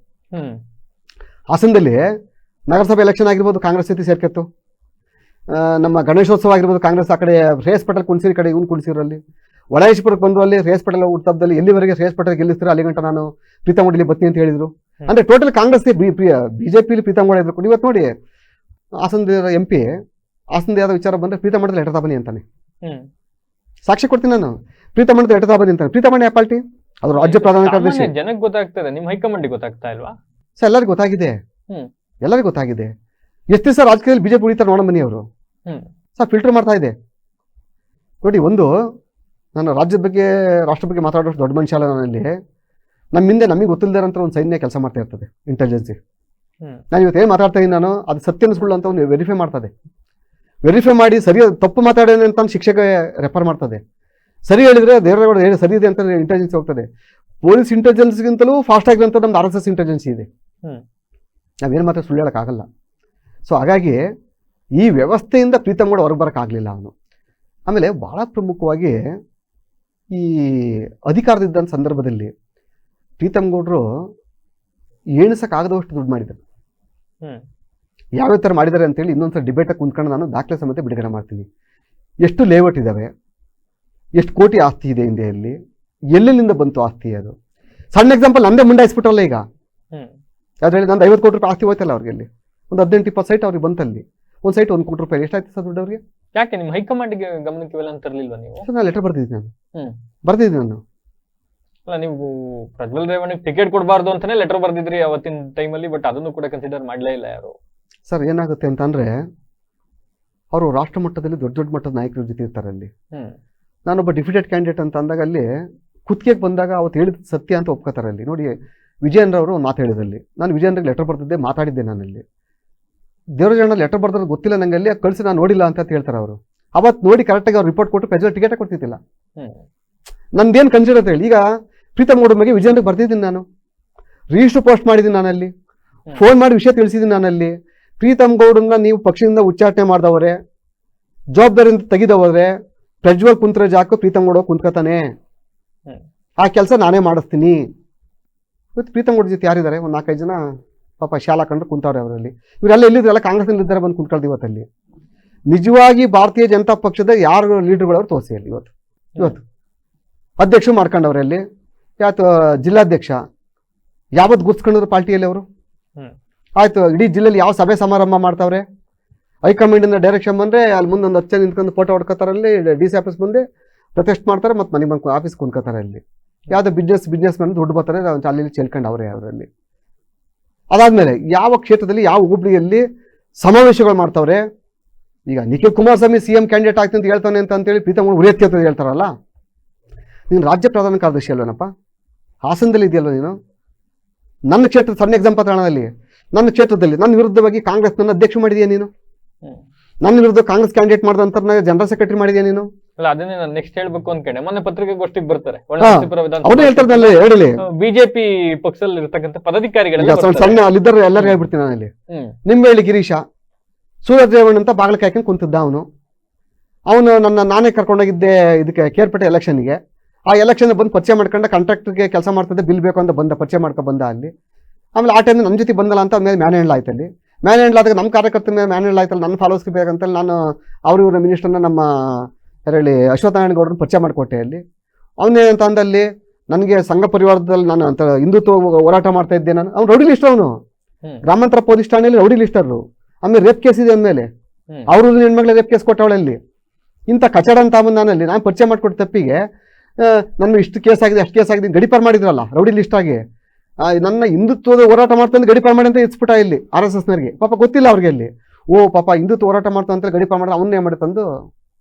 ಹಾಸನದಲ್ಲಿ ನಗರಸಭೆ ಎಲೆಕ್ಷನ್ ಆಗಿರ್ಬೋದು, ಕಾಂಗ್ರೆಸ್ ಜೊತೆ ಸೇರ್ಕೆತ್ತು. ನಮ್ಮ ಗಣೇಶೋತ್ಸವ ಆಗಿರ್ಬೋದು, ಕಾಂಗ್ರೆಸ್ ಆ ಕಡೆ ರೇಸ್ ಪಟೇಲ್ ಕುಣಿಸಿರಿ, ಕಡೆ ಇವ್ನು ಕುಣಿಸಿರಲ್ಲಿ. ಒಳೇಶ್ಪುರಕ್ಕೆ ಬಂದ್ರು, ಅಲ್ಲಿ ರೇಸ್ ಪಟೇಲ್ ಹುಟ್ಟದಲ್ಲಿ ಎಲ್ಲಿವರೆಗೆ ರೇಸ್ ಪಟೇಲ್ ಗೆಲ್ಲಿಸ್ತಾರೆ ಅಲ್ಲಿ ಗಂಟ ನಾನು ಪ್ರೀತಮ್ ಗೌಡ ಇಲ್ಲಿ ಬತ್ತೀನಿ ಅಂತ ಹೇಳಿದ್ರು. ಅಂದ್ರೆ ಟೋಟಲ್ ಕಾಂಗ್ರೆಸ್ ಬಿಜೆಪಿಲಿ ಪ್ರೀತಮ್ ಗೌಡ ಇದ್ರು. ಇವತ್ತು ನೋಡಿ ಹಾಸನದ MP ಹಾಸನದ ಯಾವ್ದೋ ವಿಚಾರ ಬಂದ್ರೆ ಪ್ರೀತಮ್ ಗೌಡ ಲೆಟರ್ ತಬನ್ನಿ ಅಂತಾನೆ. ಸಾಕ್ಷಿ ಕೊಡ್ತೀನಿ ನಾನು, ಪ್ರೀತಮ್ ಗೌಡ ಲೆಟರ್ ತಬನ್ನಿ ಅಂತಾನೆ. ಪ್ರೀತಮ್ ಗೌಡ ಯಾವ ಪಾರ್ಟಿ? ಅದು ರಾಜ್ಯ ಪ್ರಧಾನ ಕಾರ್ಯದರ್ಶಿ. ಜನಕ್ಕೆ ಗೊತ್ತಾಗ್ತದೆ, ನಿಮ್ಮ ಹೈಕಮಾಂಡ್ ಗೊತ್ತಾಗ್ತಾ ಇಲ್ವಾ? ಸರ್ ಎಲ್ಲರಿಗೂ ಗೊತ್ತಾಗಿದೆ, ಎಲ್ಲರಿಗೂ ಗೊತ್ತಾಗಿದೆ. ಎಷ್ಟು ದಿವಸ ರಾಜಕೀಯದಲ್ಲಿ ಬಿಜೆಪಿ ಉಳಿತಾರೆ ನೋಡ ಬನ್ನಿ ಅವರು. ಸರ್ ಫಿಲ್ಟರ್ ಮಾಡ್ತಾ ಇದೆ ನೋಡಿ. ಒಂದು ನಾನು ರಾಜ್ಯದ ಬಗ್ಗೆ, ರಾಷ್ಟ್ರ ಬಗ್ಗೆ ಮಾತಾಡೋಷ್ಟು ದೊಡ್ಡ ಮನುಷ್ಯ ಅಲ್ಲ ನಾನಲ್ಲಿ. ನಮ್ಮ ಹಿಂದೆ ನಮಗೆ ಗೊತ್ತಿಲ್ಲದಿರೋಂಥ ಒಂದು ಸೈನ್ಯ ಕೆಲಸ ಮಾಡ್ತಾ ಇರ್ತದೆ, ಇಂಟೆಲಿಜೆನ್ಸಿ. ನಾನು ಇವತ್ತು ಏನು ಮಾತಾಡ್ತಾ ಇದ್ದೀನಿ ನಾನು, ಅದು ಸತ್ಯನ ಸುಳ್ಳು ಅಂತ ಒಂದು ವೆರಿಫೈ ಮಾಡ್ತದೆ. ವೆರಿಫೈ ಮಾಡಿ ಸರಿ ತಪ್ಪು ಮಾತಾಡೋಣ ಅಂತ ಶಿಕ್ಷೆಗೆ ರೆಫರ್ ಮಾಡ್ತದೆ. ಸರಿ ಹೇಳಿದ್ರೆ ದೇವರಗೌಡ ಹೇಳಿ ಸರಿ ಇದೆ ಅಂತ ಇಂಟೆಲಿಜೆನ್ಸಿ ಹೋಗ್ತದೆ. ಪೊಲೀಸ್ ಇಂಟೆಲಿಜೆನ್ಸ್ಗಿಂತಲೂ ಫಾಸ್ಟ್ ಆಗಿರೋಂಥ ನಮ್ದು RSS ಇಂಟೆಲಿಜೆನ್ಸಿ ಇದೆ. ನಾವೇನು ಮಾತ್ರ ಸುಳ್ಳು ಹೇಳೋಕ್ಕಾಗಲ್ಲ. ಸೊ ಹಾಗಾಗಿ ಈ ವ್ಯವಸ್ಥೆಯಿಂದ ಪ್ರೀತಮ್ ಗೌಡ ಹೊರಗೆ ಬರೋಕ್ಕಾಗಲಿಲ್ಲ ಅವನು. ಆಮೇಲೆ ಭಾಳ ಪ್ರಮುಖವಾಗಿ ಈ ಅಧಿಕಾರದಿದ್ದಂಥ ಸಂದರ್ಭದಲ್ಲಿ ಪ್ರೀತಮ್ ಗೌಡರು ಎಣಿಸೋಕ್ಕಾಗದಷ್ಟು ದುಡ್ಡು ಮಾಡಿದ್ದಾರೆ. ಯಾವ್ಯಾವ ಥರ ಮಾಡಿದ್ದಾರೆ ಅಂತೇಳಿ ಇನ್ನೊಂದ್ಸಲ ಡಿಬೇಟಾಗಿ ಕುಂತ್ಕೊಂಡು ನಾನು ದಾಖಲೆ ಸಮೇತ ಬಿಡುಗಡೆ ಮಾಡ್ತೀನಿ. ಎಷ್ಟು ಲೇಔಟ್ ಇದ್ದಾವೆ, ಎಷ್ಟು ಕೋಟಿ ಆಸ್ತಿ ಇದೆ ಇಂಡಿಯಾದಲ್ಲಿ, ಎಲ್ಲೆಲ್ಲಿಂದ ಬಂತು ಆಸ್ತಿ ಅದು? ಸಣ್ಣ ಎಕ್ಸಾಂಪಲ್ ನಂದೇ ಮುಂಡಾಯಿಸ್ಬಿಟ್ರಲ್ಲ ಈಗ. ಅದು ಹೇಳಿ ನಂದು 50 ಕೋಟಿ ರೂಪಾಯಿ ಆಸ್ತಿ ಹೋಯ್ತಲ್ಲ ಅವ್ರಿಗೆ, ಅಲ್ಲಿ ಒಂದು 18-20 ಸೈಟ್ ಅವ್ರಿಗೆ ಬಂತಲ್ಲಿ. ಒಂದು ಸೈಟ್ 1 ಕೋಟಿ ರೂಪಾಯಿ ಎಷ್ಟಾಯ್ತು ಸರ್ ದುಡ್ಡು ಅವ್ರಿಗೆ? ಯಾಕೆ ನಿಮ್ಮ ಹೈಕಮಾಂಡ್ಗೆ ಗಮನಕ್ಕೆ ಇವೆಲ್ಲ ಅಂತ ತರಲಿಲ್ವಾ ನೀವು? ನಾನು ಲೆಟರ್ ಬರ್ದಿದ್ದೀನಿ ನಾನು. ಅಲ್ಲ, ನೀವು ಪ್ರಜ್ವಲ್ ರೇವಣ್ಣಿಗೆ ಟಿಕೆಟ್ ಕೊಡಬಾರ್ದು ಅಂತಾನೆ ಲೆಟರ್ ಬರ್ದಿದ್ರಿ ಅವತ್ತಿನ ಟೈಮಲ್ಲಿ, ಬಟ್ ಅದನ್ನು ಕೂಡ ಕನ್ಸಿಡರ್ ಮಾಡಲೇ ಇಲ್ಲ ಯಾರು. ಸರ್ ಏನಾಗುತ್ತೆ ಅಂತಂದ್ರೆ, ಅವರು ರಾಷ್ಟ್ರ ಮಟ್ಟದಲ್ಲಿ ದೊಡ್ಡ ದೊಡ್ಡ ಮಟ್ಟದ ನಾಯಕರ ಜೊತೆ ಇರ್ತಾರೆ ಅಲ್ಲಿ. ನಾನೊಬ್ಬ ಡಿಫಿಟೆಡ್ ಕ್ಯಾಂಡಿಡೇಟ್ ಅಂತ ಅಂದಾಗ ಅಲ್ಲಿ ಕುತ್ತಿಗೆಗೆ ಬಂದಾಗ ಅವತ್ತು ಹೇಳಿದ ಸತ್ಯ ಅಂತ ಒಪ್ಕೋತಾರೆ ಅಲ್ಲಿ. ನೋಡಿ, ವಿಜಯೇಂದ್ರ ಒಂದು ಮಾತು ಹೇಳಿದಲ್ಲಿ, ನಾನು ವಿಜಯೇಂದ್ರಿಗೆ ಲೆಟರ್ ಬರ್ದಿದ್ದೆ, ಮಾತಾಡಿದ್ದೆ ನಾನಲ್ಲಿ. ದೇವರಾಜಣ್ಣ ಲೆಟರ್ ಬರ್ದ್ರೆ ಗೊತ್ತಿಲ್ಲ ನಂಗೆ, ಅಲ್ಲಿ ಕಳಿಸಿ ನಾನು ನೋಡಿಲ್ಲ ಅಂತ ಹೇಳ್ತಾರೆ ಅವರು. ಅವತ್ತು ನೋಡಿ ಕರೆಕ್ಟಾಗಿ ಅವ್ರು ರಿಪೋರ್ಟ್ ಕೊಟ್ಟು ಪ್ರಜ್ವಲ್ ಟಿಕೆಟ್ ಕೊಡ್ತಿದ್ದಿಲ್ಲ. ನಂದೇನು ಕನ್ಸಿಡರ್ ಅಂತ ಹೇಳಿ, ಈಗ ಪ್ರೀತಮ್ ಗೌಡ ಬಗ್ಗೆ ವಿಜಯೇಂದ್ರಿಗೆ ಬರ್ದಿದ್ದೀನಿ ನಾನು, ರಿಜಿಸ್ಟರ್ ಪೋಸ್ಟ್ ಮಾಡಿದ್ದೀನಿ ನಾನಲ್ಲಿ, ಫೋನ್ ಮಾಡಿ ವಿಷಯ ತಿಳಿಸಿದ್ದೀನಿ ನಾನಲ್ಲಿ. ಪ್ರೀತಮ್ ಗೌಡನ್ನ ನೀವು ಪಕ್ಷದಿಂದ ಉಚ್ಚಾಟನೆ ಮಾಡಿದವರೇ, ಜವಾಬ್ದಾರಿಯಿಂದ ತೆಗೆದವರೇ, ಪ್ರಜ್ವಲ್ ಕುಂತ್ರ ಜಾಕು ಪ್ರೀತಮ್ ಗೌಡ ಕುಂತ್ಕೋತಾನೆ, ಆ ಕೆಲಸ ನಾನೇ ಮಾಡಿಸ್ತೀನಿ. ಇವತ್ತು ಪ್ರೀತಮ್ ಗೌಡ ಜೊತೆ ಯಾರಿದ್ದಾರೆ? ಒಂದು 4-5 ಜನ ಪಾಪ ಶಾಲಾ ಕಂಡ್ರೆ ಕುಂತವ್ರೆ ಅವರಲ್ಲಿ. ಇವರೆಲ್ಲ ಎಲ್ಲಿದ್ರಲ್ಲ ಕಾಂಗ್ರೆಸ್ನಲ್ಲಿ ಇದ್ದಾರೆ, ಬಂದು ಕುಂತ್ಕೊಳ್ದು ಇವತ್ತಲ್ಲಿ. ನಿಜವಾಗಿ ಭಾರತೀಯ ಜನತಾ ಪಕ್ಷದ ಯಾರು ಲೀಡರ್ಗಳವ್ರು ತೋರಿಸಿ ಅಲ್ಲಿ ಇವತ್ತು ಅಧ್ಯಕ್ಷರು ಮಾಡ್ಕೊಂಡವ್ರೆ ಅಲ್ಲಿ. ಯಾವತ್ತು ಜಿಲ್ಲಾಧ್ಯಕ್ಷ ಯಾವತ್ತು ಗುರ್ಸ್ಕೊಂಡ್ರು ಪಾರ್ಟಿಯಲ್ಲಿ ಅವರು? ಆಯ್ತು, ಇಡೀ ಜಿಲ್ಲೆಯಲ್ಲಿ ಯಾವ ಸಭೆ ಸಮಾರಂಭ ಮಾಡ್ತಾವ್ರೆ? ಹೈಕಮಾಂಡಿಂದ ಡೈರೆಕ್ಷನ್ ಬಂದರೆ ಅಲ್ಲಿ ಮುಂದೆ ಒಂದು 10 ಜನ ನಿಂತ್ಕೊಂಡು ಫೋಟೋ ಹೊಡ್ಕೋತಾರಲ್ಲಿ, DC ಆಫೀಸ್ ಮುಂದೆ ಪ್ರೊಟೆಸ್ಟ್ ಮಾಡ್ತಾರೆ, ಮತ್ತು ಮನೆ ಬಂದು ಆಫೀಸ್ ಕುಂತ್ಕೋತಾರೆ ಅಲ್ಲಿ. ಯಾವುದೋ ಬಿಸ್ನೆಸ್ ಮ್ಯಾನ್ ದುಡ್ಡು ಬರ್ತಾರೆ, ಅಲ್ಲಿ ಚೆಲ್ಕೊಂಡು ಅವರೇ ಅವರಲ್ಲಿ. ಅದಾದಮೇಲೆ ಯಾವ ಕ್ಷೇತ್ರದಲ್ಲಿ ಯಾವ ಹೋಬಳಿಯಲ್ಲಿ ಸಮಾವೇಶಗಳು ಮಾಡ್ತಾವ್ರೆ? ಈಗ ನಿಖಿಲ್ ಕುಮಾರಸ್ವಾಮಿ CM ಕ್ಯಾಂಡಿಡೇಟ್ ಆಗ್ತೀನಿ ಅಂತ ಹೇಳ್ತಾನೆ ಅಂತೇಳಿ ಪ್ರೀತಮ್ ಗೌಡ ಉರಿಯತ್ತಿ ಅಂತ ಹೇಳ್ತಾರಲ್ಲ. ನೀನು ರಾಜ್ಯ ಪ್ರಧಾನ ಕಾರ್ಯದರ್ಶಿ ಅಲ್ವೇನಪ್ಪ, ಹಾಸನದಲ್ಲಿ ಇದೆಯಲ್ವ ನೀನು? ನನ್ನ ಕ್ಷೇತ್ರ ಸಣ್ಣ ಎಕ್ಸಾಂಪಲ್ ತಾಣದಲ್ಲಿ, ನನ್ನ ಕ್ಷೇತ್ರದಲ್ಲಿ ನನ್ನ ವಿರುದ್ಧವಾಗಿ ಕಾಂಗ್ರೆಸ್ ನನ್ನ ಅಧ್ಯಕ್ಷ ಮಾಡಿದೀಯ ನೀನು? ನನ್ನ ವಿರುದ್ಧ ಕಾಂಗ್ರೆಸ್ ಕ್ಯಾಂಡಿಡೇಟ್ ಮಾಡಿದಂತ ಜನರಲ್ ಸೆಕ್ರೆಟರಿ ಮಾಡಿದೀಯ ನೀನು? ಅಲ್ಲ, ಅದನ್ನೇ ನಾನು ನೆಕ್ಸ್ಟ್ ಹೇಳ್ಬೇಕು ಅನ್ಕೊಂಡೆ. ಮೊನ್ನೆ ಪತ್ರಿಕಾಗೋಷ್ಠಿಗೆ ಬರ್ತಾರೆ, ಅವ್ರು ಹೇಳ್ತಾರೆ ಹೇಳಿ, ಬಿಜೆಪಿ ಪಕ್ಷದಲ್ಲಿ ಇರ್ತಕ್ಕಂಥ ಪದಾಧಿಕಾರಿಗಳು ಸಣ್ಣ ಅಲ್ಲಿದ್ದಾರೆ, ಎಲ್ಲರೂ ಹೇಳ್ಬಿಡ್ತೀನಿ ನಾನಲ್ಲಿ. ನಿಂಬೆಹಳ್ಳಿ ಗಿರೀಶ ಸೂರಜ್ ರೇವಣ್ಣ ಅಂತ ಬಾಗಿಲು ಹಾಕೊಂಡು ಕುಂತಿದ್ದ ಅವನು ನಾನೇ ಕರ್ಕೊಂಡೋಗಿದ್ದೆ ಇದಕ್ಕೆ ಕೇರ್ಪೇಟೆ ಎಲೆಕ್ಷನ್ಗೆ. ಆ ಎಲೆಕ್ಷನ್ ಬಂದು ಪರಿಚಯ ಮಾಡ್ಕೊಂಡು ಕಾಂಟ್ರಾಕ್ಟರ್ಗೆ ಕೆಲಸ ಮಾಡ್ತಿದ್ದೆ, ಬಿಲ್ ಬೇಕು ಅಂತ ಪರಿಚಯ ಮಾಡ್ಕೊಂಡು ಬಂದ ಅಲ್ಲಿ. ಆಮೇಲೆ ಆ ಟೈಮ್ ನನ್ನ ಜೊತೆ ಬಂದಲ್ಲ ಅಂತ ಮೇಲೆ ಮ್ಯಾನ್ ಹ್ಯಾಂಡ್ಲ್ ಆಯ್ತು ಅಲ್ಲಿ. ಮ್ಯಾನ್ ಹ್ಯಾಂಡ್ಲ್ ಆದಾಗ ನಮ್ಮ ಕಾರ್ಯಕರ್ತರ ಮೇಲೆ ಮ್ಯಾನ್ ಹ್ಯಾಂಡ್ಲ್ ಆಯ್ತಲ್ಲ, ನನ್ನ ಫಾಲೋವರ್ಸ್ಗೆ ಬೇಕಂತೇಳಿ ನಾನು ಇವ್ರ ಮಿನಿಸ್ಟರ್ನ ನಮ್ಮ ಹೇಳಿ ಅಶ್ವತ್ಥನಾರಾಯಣ ಗೌಡರನ್ನ ಪರಿಚಯ ಮಾಡಿಕೊಟ್ಟೆ ಅಲ್ಲಿ. ಅವನೇನಂತ ಅಂದಲ್ಲಿ ನನಗೆ ಸಂಘ ಪರಿವಾರದಲ್ಲಿ ನಾನು ಅಂತ ಹಿಂದುತ್ವ ಹೋರಾಟ ಮಾಡ್ತಾ ಇದ್ದೆ ನಾನು. ಅವ್ನು ರೌಡಿ ಲಿಸ್ಟ್, ಅವನು ಗ್ರಾಮಾಂತರ ಪೊಲೀಸ್ ಠಾಣೆಯಲ್ಲಿ ರೌಡಿ ಲಿಸ್ಟರು. ಆಮೇಲೆ ರೇಪ್ ಕೇಸ್ ಇದೆ ಅಂದಮೇಲೆ ಅವರು ಹೆಣ್ಮಕ್ಳು ರೇಪ್ ಕೇಸ್ ಕೊಟ್ಟವಳಲ್ಲಿ. ಇಂಥ ಕಚಡ ಅಂತ ನಾನಲ್ಲಿ ನಾನು ಪರಿಚಯ ಮಾಡಿಕೊಟ್ಟ ತಪ್ಪಿಗೆ ನನ್ನ ಇಷ್ಟು ಕೇಸ್ ಆಗಿದೆ ಅಷ್ಟು ಕೇಸ್ ಆಗಿದೆ ಗಡಿಪಾರು ಮಾಡಿದ್ರಲ್ಲ ರೌಡಿ ಲಿಸ್ಟ್ ಆಗಿ. ನನ್ನ ಹಿಂದುತ್ವದ ಹೋರಾಟ ಮಾಡ್ತಾನೆ ಗಡಿಪಾರು ಮಾಡಿ ಅಂತ ಇಸ್ಬಿಟ್ಟ ಇಲ್ಲಿ RSSನವ್ರಿಗೆ. ಪಾಪ ಗೊತ್ತಿಲ್ಲ ಅವ್ರಿಗೆ ಅಲ್ಲಿ, ಪಾಪ ಹಿಂದುತ್ವ ಹೋರಾಟ ಮಾಡ್ತಾ ಅಂತ ಗಡಿಪಾರು ಮಾಡಿದ್ರೆ ಅವನ್ನೇ ಮಾಡಿ ತಂದು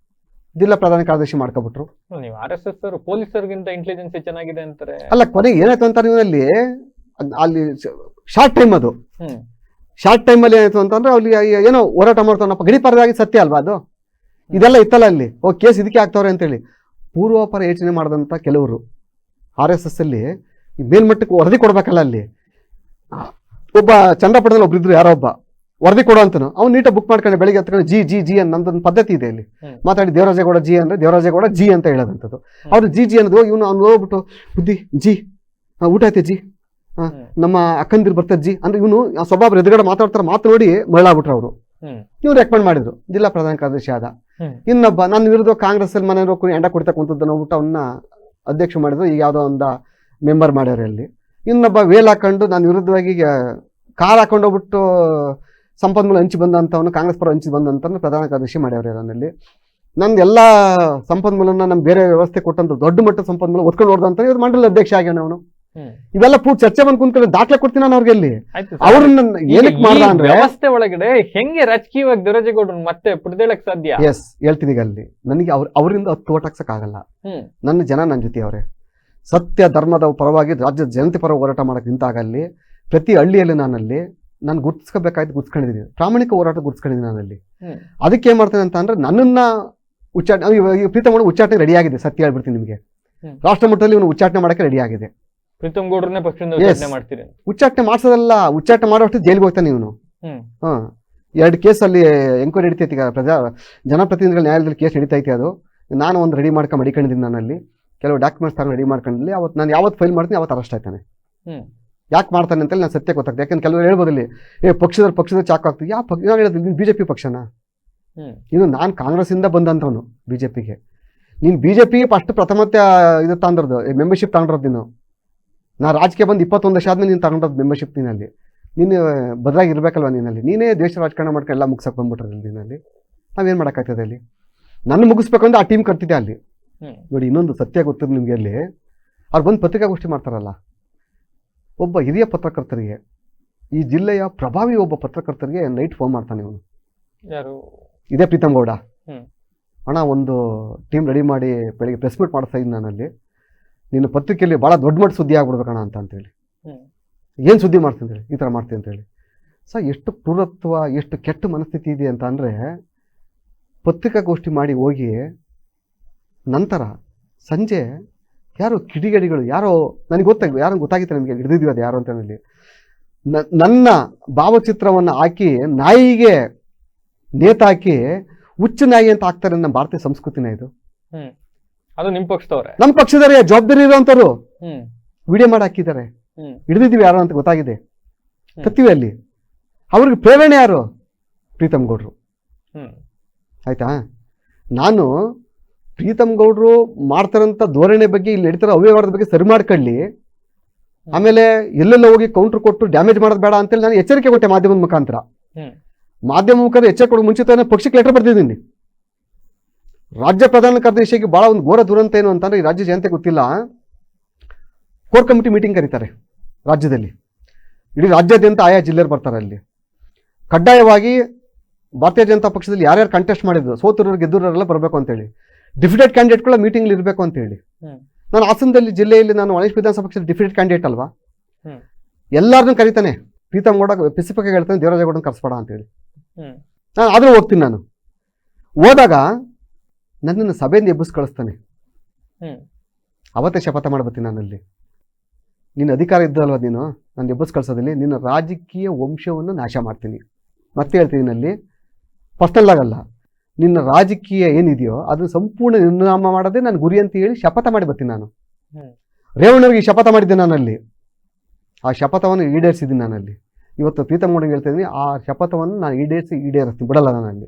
ಜಿಲ್ಲಾ ಪ್ರಧಾನ ಕಾರ್ಯದರ್ಶಿ ಮಾಡ್ಕೊಬಿಟ್ರು. ನೀವು RSS ಅವರು ಪೊಲೀಸರಿಗಿಂತ ಇಂಟೆಲಿಜೆನ್ಸ್ ಚೆನ್ನಾಗಿದೆ ಅಂತಾರೆ. ಅಲ್ಲ, ಕೊನೆಗೆ ಏನಾಯ್ತು ಅಂತ ನೀವು ಅಲ್ಲಿ ಶಾರ್ಟ್ ಟೈಮ್ ಅದು ಶಾರ್ಟ್ ಟೈಮಲ್ಲಿ ಏನಾಯ್ತು ಅಂತಂದ್ರೆ ಅಲ್ಲಿ ಏನೋ ಹೋರಾಟ ಮಾಡ್ತಾನಪ್ಪ, ಗಡಿಪಾರದಾಗಿ ಸತ್ಯ ಅಲ್ವಾ ಅದು? ಇದೆಲ್ಲ ಇತ್ತಲ್ಲ ಅಲ್ಲಿ, ಕೇಸ್ ಇದಕ್ಕೆ ಆಗ್ತಾವ್ರೆ ಅಂತೇಳಿ ಪೂರ್ವಾಪರ ಯೋಚನೆ ಮಾಡಿದಂಥ ಕೆಲವರು RSS ಅಲ್ಲಿ ಮೇಲ್ಮಟ್ಟಕ್ಕೆ ವರದಿ ಕೊಡ್ಬೇಕಲ್ಲ. ಅಲ್ಲಿ ಒಬ್ಬ ಚಂದ್ರಪಟ್ಟಣದಲ್ಲಿ ಒಬ್ರಿದ್ರು, ಯಾರೋ ಒಬ್ಬ ವರದಿ ಕೊಡೋ ಅಂತನು ಅವ್ನು ನೀಟಾಗಿ ಬುಕ್ ಮಾಡ್ಕೊಂಡು ಬೆಳಿಗ್ಗೆ ಹತ್ಕೊಂಡು ಜಿ ನಮ್ದೊಂದು ಪದ್ಧತಿ ಇದೆ ಇಲ್ಲಿ. ಮಾತಾಡಿ ದೇವರಾಜೇಗೌಡ ಜಿ ಅಂದರೆ ದೇವರಾಜೇಗೌಡ ಜಿ ಅಂತ ಹೇಳೋದಂಥದ್ದು. ಅವ್ರು ಜಿ ಅನ್ನೋದು ಅವ್ನು ಹೋಗ್ಬಿಟ್ಟು ಬುದ್ಧಿ ಜಿ ಊಟ ಐತೆ ಜಿ, ನಮ್ಮ ಅಕ್ಕಂದಿರು ಬರ್ತದೆ ಜಿ ಅಂದ್ರೆ ಇವನು ಸ್ವಭಾವ ಎದುರುಗಡೆ ಮಾತಾಡ್ತಾರೆ, ಮಾತನಾಡಿ ಮರಳಾಗ್ಬಿಟ್ರು ಅವರು. ಇವ್ರು ರೆಕಮೆಂಡ್ ಮಾಡಿದ್ರು, ಜಿಲ್ಲಾ ಪ್ರಧಾನ ಕಾರ್ಯದರ್ಶಿ ಆದ. ಇನ್ನೊಬ್ಬ ನನ್ನ ವಿರುದ್ಧ ಕಾಂಗ್ರೆಸ್ ಅಲ್ಲಿ ಮನೆ ಎಂಡ ಕುಡಿತಾ ಕುಂತದ್ದು ನೋಡ್ಬಿಟ್ಟು ಅವನ್ನ ಅಧ್ಯಕ್ಷ ಮಾಡಿದ್ರು. ಈಗ ಯಾವುದೋ ಒಂದು ಮೆಂಬರ್ ಮಾಡ್ಯಾರ ಅಲ್ಲಿ. ಇನ್ನೊಬ್ಬ ವೇಲ್ ಹಾಕೊಂಡು ನನ್ನ ವಿರುದ್ಧವಾಗಿ ಕಾರ್ ಹಾಕೊಂಡು ಹೋಗ್ಬಿಟ್ಟು ಸಂಪನ್ಮೂಲ ಹಂಚಿ ಬಂದಂಥವನು, ಕಾಂಗ್ರೆಸ್ ಪರ ಹಂಚಿ ಬಂದಂಥವ್ನು ಪ್ರಧಾನ ಕಾರ್ಯದರ್ಶಿ ಮಾಡ್ಯಾವ್ರೆ ನನ್ನಲ್ಲಿ. ನಂದು ಎಲ್ಲ ಸಂಪನ್ಮೂಲನ ನಮ್ಮ ಬೇರೆ ವ್ಯವಸ್ಥೆ ಕೊಟ್ಟಂತ ದೊಡ್ಡ ಮಟ್ಟದ ಸಂಪನ್ಮೂಲ ಒತ್ಕೊಂಡು ನೋಡ್ದಂತ ಇವ್ರು ಮಂಡಲ ಅಧ್ಯಕ್ಷ ಆಗ್ಯಾನ ಅವನು. ಇವೆಲ್ಲ ಚರ್ಚೆ ಬಂದು ಕುಂತ್ಕೊಂಡು ದಾಖಲೆ ಕೊಡ್ತೀನಿ ನಾನು ಅವ್ರಿಗೆ. ಅಲ್ಲಿ ಅವ್ರನ್ನ ಏನಕ್ಕೆ ಮಾಡ್ದ ಅಂದ್ರೆ ವ್ಯವಸ್ಥೆ ಒಳಗಡೆ ಹೆಂಗೆ ರಾಜಕೀಯವಾಗಿ ದೇವರಾಜೇಗೌಡರು ಮತ್ತೆ ಪುಡ್ದೇಳಕ್ ಸಾಧ್ಯ? ಎಸ್ ಹೇಳ್ತೀನಿ. ಈಗ ಅಲ್ಲಿ ನನಗೆ ಅವರಿಂದ 10 ಓಟ್ ಹಾಕ್ಸಕ್ ಆಗಲ್ಲ. ನನ್ನ ಜನ ನನ್ನ ಜೊತೆ ಅವರೇ. ಸತ್ಯ ಧರ್ಮದ ಪರವಾಗಿ ರಾಜ್ಯದ ಜನತೆ ಪರ ಹೋರಾಟ ಮಾಡಕ್ಕೆ ನಿಂತಾಗ ಅಲ್ಲಿ ಪ್ರತಿ ಹಳ್ಳಿಯಲ್ಲಿ ನಾನು ಗುರ್ತಿಸ್ಕೋಬೇಕಾಯ್ತು, ಗುರ್ಸ್ಕೊಂಡಿದ್ದೀನಿ. ಪ್ರಾಮಾಣಿಕ ಹೋರಾಟ ಗುರ್ಸ್ಕೊಂಡಿದ್ದೀನಿ ನಾನಲ್ಲಿ. ಅದಕ್ಕೆ ಏನ್ ಮಾಡ್ತೇನೆ ಅಂತ ಅಂದ್ರೆ ನನ್ನನ್ನ ಪ್ರೀತಮ್ ಗೌಡ ಉಚ್ಚಾಟನೆ ರೆಡಿ ಆಗಿದೆ. ಸತ್ಯ ಹೇಳ್ಬಿಡ್ತೀನಿ ನಿಮಗೆ, ರಾಷ್ಟ್ರ ಮಟ್ಟದಲ್ಲಿ ಇವನು ಉಚ್ಚಾಟನೆ ಮಾಡಕ್ಕೆ ರೆಡಿ ಆಗಿದೆ. ಪ್ರೀತಮ್ ಗೌಡ್ರನ್ನೇ ಪಕ್ಷದಿಂದ ಉಚ್ಚಾಟನೆ ಮಾಡ್ತೀರಿ? ಉಚ್ಚಾಟನೆ ಮಾಡ್ಸೋದಲ್ಲ, ಉಚ್ಚಾಟನೆ ಮಾಡೋಷ್ಟು ಜೈಲಿಗೆ ಹೋಗ್ತಾನೆ ಇವನು. 2 ಕೇಸಲ್ಲಿ ಎಂಕ್ವೈರಿ ನಡೀತೈತಿ. ಈಗ ಜನಪ್ರತಿನಿಧಿಗಳ ನ್ಯಾಯಾಲಯದಲ್ಲಿ ಕೇಸ್ ನಡೀತೈತೆ. ಅದು ನಾನು ಒಂದು ರೆಡಿ ಮಾಡ್ಕೊಂಡು ಮಡಿಕೊಂಡಿದ್ದೀನಿ. ನಾನಲ್ಲಿ ಕೆಲವು ಡಾಕ್ಯುಮೆಂಟ್ಸ್ ತರ ರೆಡಿ ಮಾಡ್ಕೊಂಡಿಲ್ಲ. ಅವತ್ತು ನಾನು ಯಾವತ್ತು ಫೈಲ್ ಮಾಡ್ತೀನಿ ಅವತ್ತು ಅರೆಸ್ಟ್ ಆಯ್ತಾನೆ. ಯಾಕೆ ಮಾಡ್ತಾನೆ ಅಂತೇಳಿ ನಾನು ಸತ್ಯ ಗೊತ್ತಾಗ್ತದೆ. ಯಾಕಂದ್ರೆ ಕೆಲವರು ಹೇಳ್ಬೋದಲ್ಲಿ ಪಕ್ಷದ ಚಾಕು ಆಗ್ತದೆ. ಯಾವ ನಾನು ಹೇಳೋದು BJP ಪಕ್ಷನ? ಇದು ನಾನು ಕಾಂಗ್ರೆಸ್ ಇಂದ ಬಂದಂಥವನು BJPಗೆ. ನೀನು BJP ಫಸ್ಟ್ ಪ್ರಥಮತೆ ಇದು ತಗೊಂಡ್ರದ್ದು ಮೆಂಬರ್ಶಿಪ್ ತಗೊಂಡ್ರದ್ದು ನೀನು. ನಾ ರಾಜಕೀಯ ಬಂದು 21 ವರ್ಷ ಆದ್ಮೇಲೆ ನೀನು ತಗೊಂಡ್ರದ್ದು ಮೆಂಬರ್ಶಿಪ್ ನೀನಲ್ಲಿ. ನೀನು ಬದಲಾಗಿರ್ಬೇಕಲ್ವ ನೀನಲ್ಲಿ. ನೀನೇ ದೇಶ ರಾಜಕಾರಣ ಮಾಡ್ಕೊಂಡು ಎಲ್ಲ ಮುಗಿಸಕ್ಕೆ ಬಂದ್ಬಿಟ್ರಲ್ಲಿ ನೀನಲ್ಲಿ. ನಾವೇನು ಮಾಡೋಕ್ಕಾಗ್ತದೆ ಅಲ್ಲಿ? ನನ್ನ ಮುಗಿಸ್ಬೇಕಂದ್ರೆ ಆ ಟೀಮ್ ಕರ್ತಿದ್ದೆ ಅಲ್ಲಿ. ನೋಡಿ, ಇನ್ನೊಂದು ಸತ್ಯ ಗೊತ್ತಿರು ನಿಮಗೆ, ಅಲ್ಲಿ ಅವ್ರು ಬಂದು ಪತ್ರಿಕಾಗೋಷ್ಠಿ ಮಾಡ್ತಾರಲ್ಲ, ಒಬ್ಬ ಹಿರಿಯ ಪತ್ರಕರ್ತರಿಗೆ, ಈ ಜಿಲ್ಲೆಯ ಪ್ರಭಾವಿ ಒಬ್ಬ ಪತ್ರಕರ್ತರಿಗೆ ನೈಟ್ ಫೋನ್ ಮಾಡ್ತಾನೆ ಇವನು. ಯಾರು? ಇದೇ ಪ್ರೀತಮ್ ಗೌಡ. ಅಣ್ಣ, ಒಂದು ಟೀಮ್ ರೆಡಿ ಮಾಡಿ ಬೆಳಿಗ್ಗೆ ಪ್ರೆಸ್ ಮೀಟ್ ಮಾಡಿಸ್ತಾ ಇದ್ದೀನಿ ನಾನಲ್ಲಿ, ನಿನ್ನ ಪತ್ರಿಕೆಯಲ್ಲಿ ಭಾಳ ದೊಡ್ಡ ಮಟ್ಟ ಸುದ್ದಿ ಆಗ್ಬಿಡ್ಬೇಕಣ್ಣ ಅಂತೇಳಿ. ಏನು ಸುದ್ದಿ ಮಾಡ್ತೀನಿ ಅಂತೇಳಿ, ಈ ಥರ ಮಾಡ್ತೀನಿ ಅಂತೇಳಿ. ಎಷ್ಟು ಕ್ರೂರತ್ವ, ಎಷ್ಟು ಕೆಟ್ಟ ಮನಸ್ಥಿತಿ ಇದೆ ಅಂತ ಅಂದರೆ, ಪತ್ರಿಕಾಗೋಷ್ಠಿ ಮಾಡಿ ಹೋಗಿ ನಂತರ ಸಂಜೆ ಯಾರೋ ಕಿಡಿಗೇಡಿಗಳು, ಯಾರೋ ನನಗೆ ಯಾರೋ ಗೊತ್ತಾಗಿತ್ತು, ನಿಮಗೆ ಹಿಡಿದಿದ್ವಿ ಅದು ಯಾರು ಅಂತ ಹೇಳಿ, ನನ್ನ ಭಾವಚಿತ್ರವನ್ನು ಹಾಕಿ ನಾಯಿಗೆ ನೇತಾಕಿ ಹುಚ್ಚು ನಾಯಿ ಅಂತ ಹಾಕ್ತಾರೆ. ನಮ್ಮ ಭಾರತೀಯ ಸಂಸ್ಕೃತಿನ ಇದು. ಅದು ನಿಮ್ಮ ಪಕ್ಷದವ್ರೆ? ನಮ್ಮ ಪಕ್ಷದವರೇ, ಜವಾಬ್ದಾರಿ ಇರೋಂಥವ್ರು ವಿಡಿಯೋ ಮಾಡಿ ಹಾಕಿದ್ದಾರೆ. ಹಿಡಿದಿದ್ವಿ ಯಾರು ಅಂತ ಗೊತ್ತಾಗಿದೆ, ತತ್ತೀವಿ ಅಲ್ಲಿ. ಅವ್ರಿಗೆ ಪ್ರೇರಣೆ ಯಾರು? ಪ್ರೀತಮ್ ಗೌಡ್ರು. ಆಯ್ತಾ? ನಾನು ಪ್ರೀತಮ್ ಗೌಡ್ರು ಮಾಡ್ತಾರಂಥ ಧೋರಣೆ ಬಗ್ಗೆ, ಇಲ್ಲಿ ನಡೀತಾರೋ ಅವ್ಯವಹಾರದ ಬಗ್ಗೆ ಸರಿ ಮಾಡ್ಕೊಳ್ಳಿ, ಆಮೇಲೆ ಎಲ್ಲೆಲ್ಲ ಹೋಗಿ ಕೌಂಟರ್ ಕೊಟ್ಟು ಡ್ಯಾಮೇಜ್ ಮಾಡೋದು ಬೇಡ ಅಂತೇಳಿ ನಾನು ಎಚ್ಚರಿಕೆ ಕೊಟ್ಟೆ ಮಾಧ್ಯಮದ ಮುಖಾಂತರ. ಮಾಧ್ಯಮ ಮುಖಾಂತರ ಎಚ್ಚರಿಕೆ ಕೊಡೋ ಮುಂಚಿತನೇ ಪಕ್ಷಕ್ಕೆ ಲೆಟರ್ ಬರ್ತಿದ್ದೀನಿ. ರಾಜ್ಯ ಪ್ರಧಾನ ಕಾರ್ಯದರ್ಶಿಗೆ ಭಾಳ ಒಂದು ಘೋರ ದುರಂತ ಏನು ಅಂತಂದ್ರೆ, ಈ ರಾಜ್ಯ ಜನತೆ ಗೊತ್ತಿಲ್ಲ, ಕೋರ್ ಕಮಿಟಿ ಮೀಟಿಂಗ್ ಕರೀತಾರೆ ರಾಜ್ಯದಲ್ಲಿ. ಇಡೀ ರಾಜ್ಯಾದ್ಯಂತ ಆಯಾ ಜಿಲ್ಲೆಯರು ಬರ್ತಾರೆ. ಅಲ್ಲಿ ಕಡ್ಡಾಯವಾಗಿ ಭಾರತೀಯ ಜನತಾ ಪಕ್ಷದಲ್ಲಿ ಯಾರ್ಯಾರು ಕಂಟೆಸ್ಟ್ ಮಾಡಿದ್ರು, ಸೋತರವ್ರು ಗೆದ್ದವರೆಲ್ಲ ಬರಬೇಕು ಅಂತೇಳಿ, ಡಿಫಿಟೆಡ್ ಕ್ಯಾಂಡಿಡೇಟ್ಗಳ ಮೀಟಿಂಗ್ಲಿ ಇರಬೇಕು ಅಂತೇಳಿ. ನಾನು ಹಾಸನದಲ್ಲಿ ಜಿಲ್ಲೆಯಲ್ಲಿ ನಾನು ಒಣ ವಿಧಾನಸಭಾ ಪಕ್ಷದ ಡಿಫಿಟೆಡ್ ಕ್ಯಾಂಡಿಡೇಟ್ ಅಲ್ವಾ, ಎಲ್ಲಾರನ್ನೂ ಕರೀತಾನೆ. ಪ್ರೀತಮ್ ಗೌಡ ಸ್ಪೆಸಿಫಿಕ್ ಆಗಿ ಹೇಳ್ತಾನೆ, ದೇವರಾಜೇಗೌಡನ ಕರ್ಸ್ಬೇಡ ಅಂತೇಳಿ. ನಾನು ಆದರೂ ಹೋಗ್ತೀನಿ. ನಾನು ಹೋದಾಗ ನನ್ನನ್ನು ಸಭೆಯಿಂದ ಎಬ್ಬಿಸಿ ಕಳಿಸ್ತಾನೆ. ಅವತ್ತೇ ಶಪಥ ಮಾಡ್ಬತ್ತೀನಿ ನಾನಲ್ಲಿ, ನಿನ್ನ ಅಧಿಕಾರ ಇದ್ದಲ್ವ ನೀನು ನಾನು ಎಬ್ಬಿಸಿ ಕಳ್ಸೋದಲ್ಲಿ, ನಿನ್ನ ರಾಜಕೀಯ ವಂಶವನ್ನು ನಾಶ ಮಾಡ್ತೀನಿ. ಮತ್ತೆ ಹೇಳ್ತೀನಿ, ನಲ್ಲಿ ಪರ್ಸನಲ್ ಆಗಲ್ಲ, ನಿನ್ನ ರಾಜಕೀಯ ಏನಿದೆಯೋ ಅದನ್ನು ಸಂಪೂರ್ಣ ನಿರ್ನಾಮ ಮಾಡೋದೇ ನನ್ನ ಗುರಿ ಅಂತ ಹೇಳಿ ಶಪಥ ಮಾಡಿ ಬರ್ತೀನಿ ನಾನು. ರೇವಣ್ಣವ್ರಿಗೆ ಶಪಥ ಮಾಡಿದ್ದೆ ನಾನಲ್ಲಿ, ಆ ಶಪಥವನ್ನು ಈಡೇರಿಸಿದ್ದೀನಿ ನಾನಲ್ಲಿ. ಇವತ್ತು ಪ್ರೀತಮ್ ಗೌಡಂಗೆ ಹೇಳ್ತಾ ಇದ್ದೀನಿ, ಆ ಶಪಥವನ್ನು ನಾನು ಈಡೇರಿಸ್ತೀನಿ, ಬಿಡಲ್ಲ ನಾನಲ್ಲಿ.